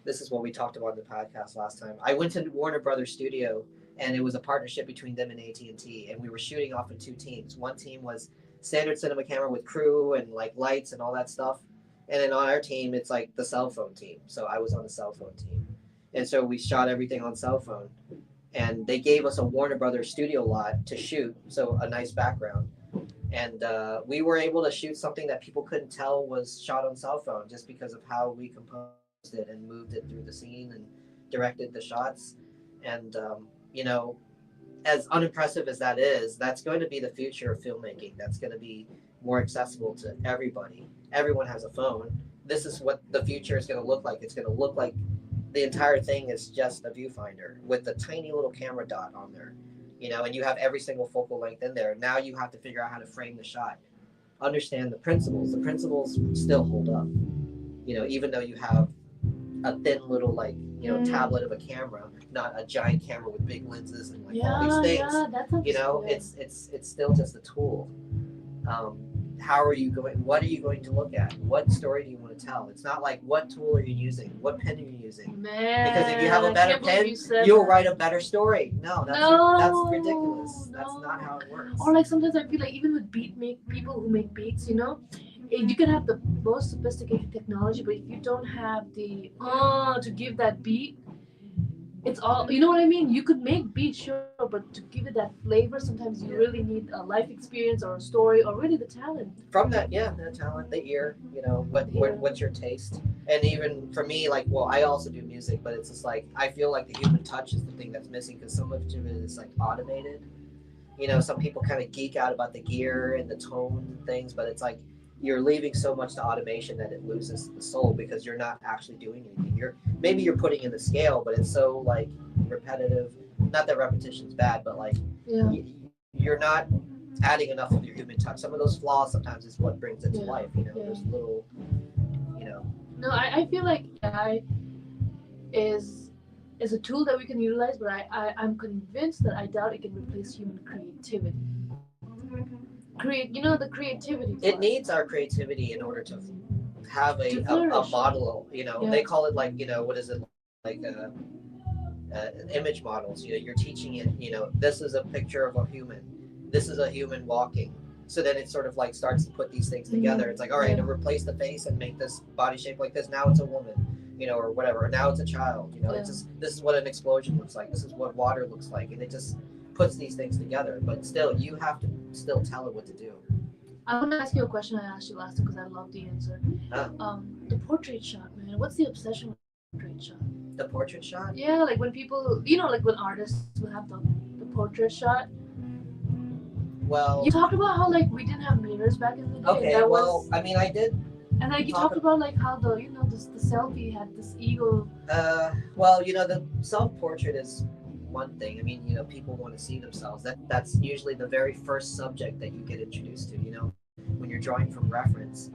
this is what we talked about in the podcast last time. I went to Warner Brothers Studio, and it was a partnership between them and AT&T, and we were shooting off in two teams. One team was standard cinema camera with crew and like lights and all that stuff, and then on our team it's like the cell phone team. So I was on the cell phone team, and so we shot everything on cell phone. And they gave us a Warner Brothers studio lot to shoot, so a nice background. And we were able to shoot something that people couldn't tell was shot on cell phone just because of how we composed it and moved it through the scene and directed the shots. And you know, as unimpressive as that is, that's going to be the future of filmmaking. That's going to be more accessible to everybody. Everyone has a phone. This is what the future is going to look like. It's going to look like the entire thing is just a viewfinder with a tiny little camera dot on there, you know, and you have every single focal length in there. Now you have to figure out how to frame the shot, understand the principles. The principles still hold up, you know, even though you have a thin little like, you know, tablet of a camera, not a giant camera with big lenses and like all these things. Yeah, that sounds You know, good. it's still just a tool. How are you going? What are you going to look at? What story do you want to tell? It's not like what tool are you using, what pen are you using? Man, Because if you have a I better can't believe pen, you said you'll that. write a better story. No, that's ridiculous. That's not how it works. Or like sometimes I feel like even with people who make beats, you know, you can have the most sophisticated technology, but if you don't have the to give that beat, it's all, you know what I mean. You could make beats, sure, but to give it that flavor, sometimes you really need a life experience or a story or really the talent. From that, yeah, the talent, the ear, you know, what's your taste? And even for me, like, well, I also do music, but it's just like I feel like the human touch is the thing that's missing because so much of it is like automated. You know, some people kind of geek out about the gear and the tone and things, but it's like you're leaving so much to automation that it loses the soul because you're not actually doing anything. You're putting in the scale, but it's so like repetitive. Not that repetition's bad, but like Yeah. you're not adding enough of your human touch. Some of those flaws sometimes is what brings it to Yeah. life. You know, Yeah. there's little, you know. No, I feel like AI is a tool that we can utilize, but I'm convinced that I doubt it can replace human creativity. You know, the creativity part. It needs our creativity in order to have To a flourish. model. You know, Yeah. they call it like, you know, what is it like? Image models. You know, you're teaching it. You know, this is a picture of a human. This is a human walking. So then it sort of like starts to put these things together. It's like, all right, to replace the face and make this body shape like this. Now it's a woman, you know, or whatever. Or now it's a child. You know, it's just this is what an explosion looks like. This is what water looks like, and it just puts these things together. But still, you have to still tell it what to do. I want to ask you a question I asked you last time because I love the answer. The portrait shot, man. What's the obsession with the portrait shot? The portrait shot. Yeah, like when people, you know, like when artists will have the portrait shot. Well, You talked about how like we didn't have mirrors back in the day. okay. That Well, was, I mean, I did. and like you talked about like how the, you know, the selfie had this ego. Well, you know, the self-portrait is one thing. I mean, you know, people want to see themselves. That's usually the very first subject that you get introduced to. You know, when you're drawing from reference,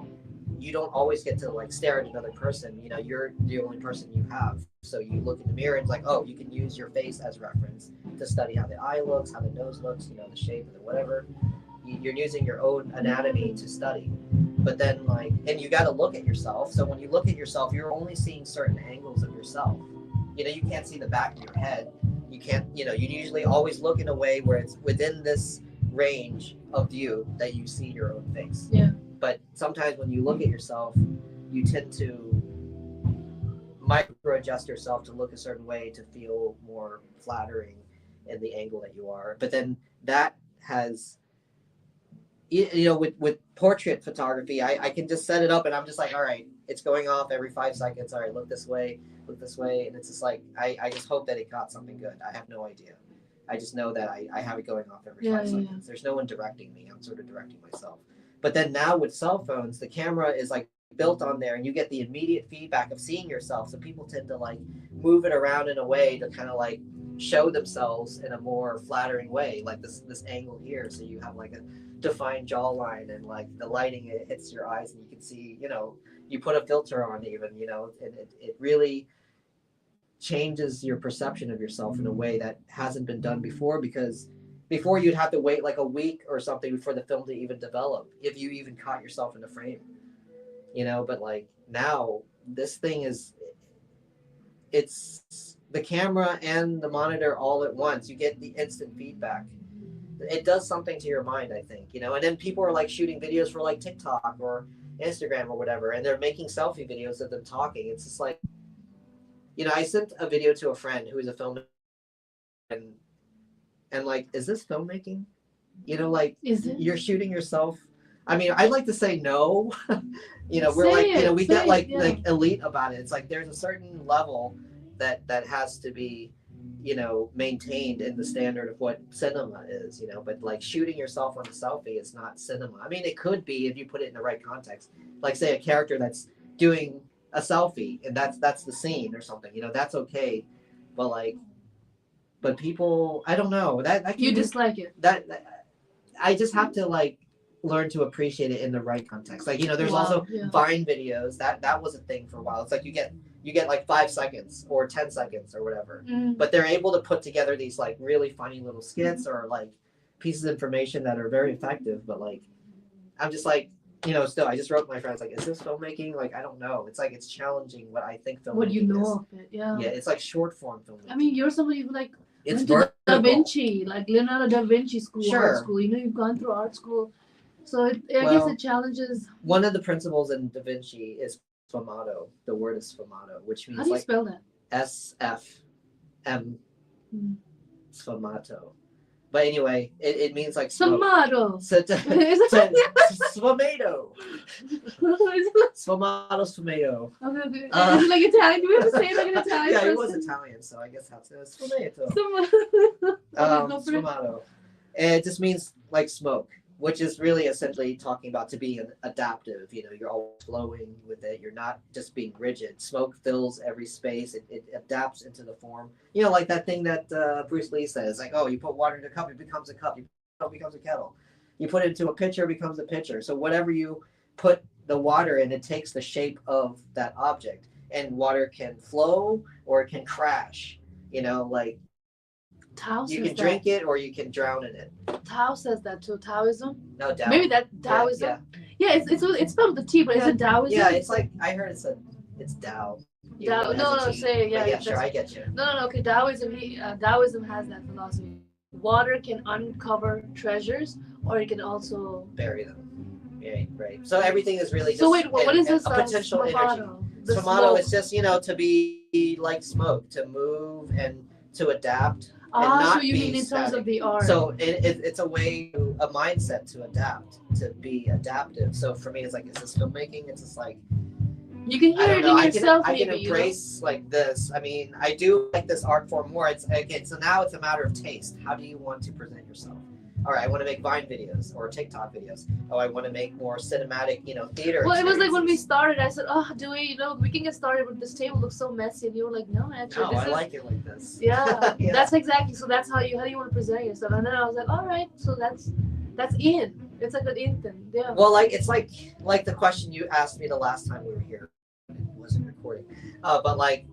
you don't always get to like stare at another person. You know, you're the only person you have. So you look in the mirror and it's like, oh, you can use your face as reference to study how the eye looks, how the nose looks, you know, the shape of the whatever. You're using your own anatomy to study. But then like, and you got to look at yourself. So when you look at yourself, you're only seeing certain angles of yourself. You know, you can't see the back of your head. You can't, you know, you usually always look in a way where it's within this range of view that you see your own face. Yeah. But sometimes when you look at yourself, you tend to micro adjust yourself to look a certain way to feel more flattering in the angle that you are. But then that has, you know, with portrait photography, I can just set it up and I'm just like, all right, it's going off every 5 seconds. All right, look this way. And it's just like, I just hope that it got something good. I have no idea. I just know that I have it going off every 5 seconds. There's no one directing me. I'm sort of directing myself. But then now with cell phones, the camera is like built on there and you get the immediate feedback of seeing yourself. So people tend to like move it around in a way to kind of like show themselves in a more flattering way, like this angle here. So you have like a defined jawline and like the lighting, it hits your eyes and you can see, you know, you put a filter on even, you know, and it really changes your perception of yourself in a way that hasn't been done before, because before you'd have to wait like a week or something for the film to even develop if you even caught yourself in the frame, you know. But like now this thing is, it's the camera and the monitor all at once. You get the instant feedback. It does something to your mind, I think, you know. And then people are like shooting videos for like TikTok or Instagram or whatever, and they're making selfie videos of them talking. It's just like, you know, I sent a video to a friend who is a filmmaker, and like, is this filmmaking? You know, like, Is it? you're shooting yourself. I mean, I'd like to say no. You know, we're Say like, you know, it, we say get it, like yeah. like elite about it. It's like there's a certain level that has to be, you know, maintained in the standard of what cinema is, you know. But like shooting yourself on a selfie is not cinema. I mean, it could be if you put it in the right context. Like say a character that's doing a selfie and that's the scene or something, you know, that's okay. But like, but people, I don't know, that can You be dislike it. that I just have to like learn to appreciate it in the right context. Like, you know, there's Wow, also yeah. Vine videos that was a thing for a while. It's like you get like 5 seconds or 10 seconds or whatever, but they're able to put together these like really funny little skits or like pieces of information that are very effective. But like, I'm just like, you know, still I just wrote to my friends like, is this filmmaking? Like, I don't know. It's like it's challenging what I think filmmaking What you is. know of it, yeah. Yeah, it's like short form filmmaking. I mean, you're somebody who like it's went to Da vertical. Vinci, like Leonardo da Vinci school, Sure. art school. You know, you've gone through art school, so I guess Well, it challenges. one of the principles in Da Vinci is sfumato. The word is sfumato, which How means do you like spell that? SFM Hmm. sfumato. But anyway, it means like smoke. Tomato. So Is it sfumato. Sfumato sfumato. Okay, okay. Is it like Italian? Do we have to say it like an Italian Yeah, person? it was Italian, so I guess that's sfumato. Okay, go for it. Sfumato. And it just means like smoke, which is really essentially talking about to be an adaptive. You know, you're always flowing with it. You're not just being rigid. Smoke fills every space. It adapts into the form. You know, like that thing that Bruce Lee says, like, oh, you put water in a cup, it becomes a cup. You put it becomes a kettle. You put it into a pitcher, it becomes a pitcher. So whatever you put the water in, it takes the shape of that object. And water can flow or it can crash. You know, like Tao you says can drink it or you can drown in it. Tao says that too. Taoism. No doubt. Maybe that Taoism. Yeah, Yeah, it's spelled with a T, but is it Taoism? yeah, it's like I heard it's Tao. Tao. No, say yeah. Yeah, sure, I get you. No. Okay, Taoism. Taoism has that philosophy. Water can uncover treasures, or it can also Bury them. Yeah, right. So everything is really just So wait, what is this a potential energy. sfumato? The Sfumato smoke. is just, you know, to be like smoke, to move and to adapt. And Ah, not so you be mean in terms static. of the art? So it's a way, a mindset to adapt, to be adaptive. So for me, it's like, is this filmmaking? It's just like, you can I hear don't it know. in yourself, I can maybe. embrace like this. I mean, I do like this art form more. It's again, so now it's a matter of taste. How do you want to present yourself? All right, I want to make Vine videos or TikTok videos. Oh, I want to make more cinematic, you know, theater. Well, it was like when we experiences. started, I said, "Oh, Dewey, you know, we can get started, but this table looks so messy." And you were like, "No, actually, No, this I is." like it like this. Yeah, Yeah. that's exactly. So that's how do you want to present yourself? And then I was like, "All right, so that's in. It's like an in thing." Yeah. Well, like it's like the question you asked me the last time we were here. It wasn't recording, but like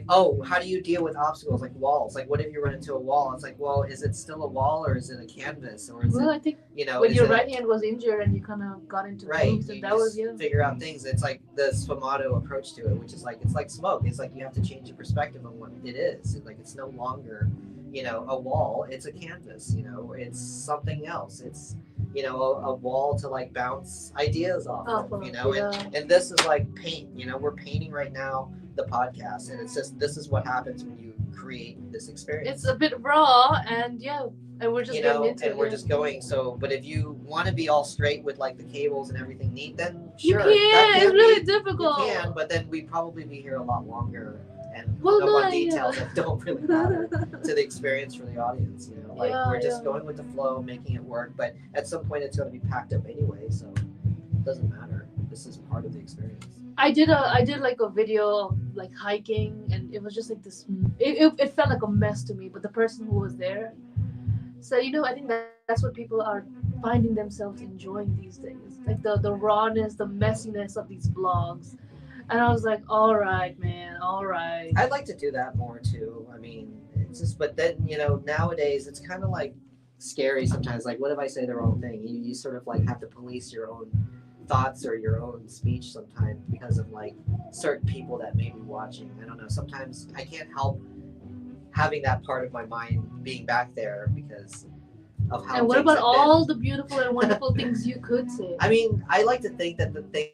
oh, how do you deal with obstacles like walls? Like, what if you run into a wall? It's like, well, is it still a wall or is it a canvas or is Well, it, I think you know, when is your it, right hand was injured and you kind of got into right? moves, You and that just was figure out things. It's like the sfumato approach to it, which is like it's like smoke. It's like you have to change your perspective on what it is. It's like it's no longer, you know, a wall. It's a canvas. You know, it's something else. It's, you know, a wall to like bounce ideas off of. You know, yeah. and this is like paint. You know, we're painting right now the podcast, and it's just this is what happens when you create this experience. It's a bit raw, and yeah, and we're just you know, getting into and it. we're Yeah. just going. So, but if you want to be all straight with like the cables and everything neat, then You sure, can't. that It's really be, difficult. You can, but then we'd probably be here a lot longer and Well, no no, on yeah. details that don't really matter to the experience for the audience. You know, like Yeah, we're just yeah. going with the flow, making it work. But at some point, it's going to be packed up anyway, so it doesn't matter. This is part of the experience. I did like a video of like hiking, and it was just like this. It felt like a mess to me, but the person who was there said, you know, I think that's what people are finding themselves enjoying these days, like the rawness, the messiness of these vlogs. And I was like, all right, man, all right. I'd like to do that more too. I mean, it's just, but then, you know, nowadays it's kind of like scary sometimes. Like, what if I say the wrong thing? You sort of like have to police your own thoughts or your own speech sometimes because of like certain people that may be watching. I don't know. Sometimes I can't help having that part of my mind being back there because of how And what things about have been. all the beautiful and wonderful things you could say? I mean, I like to think that the things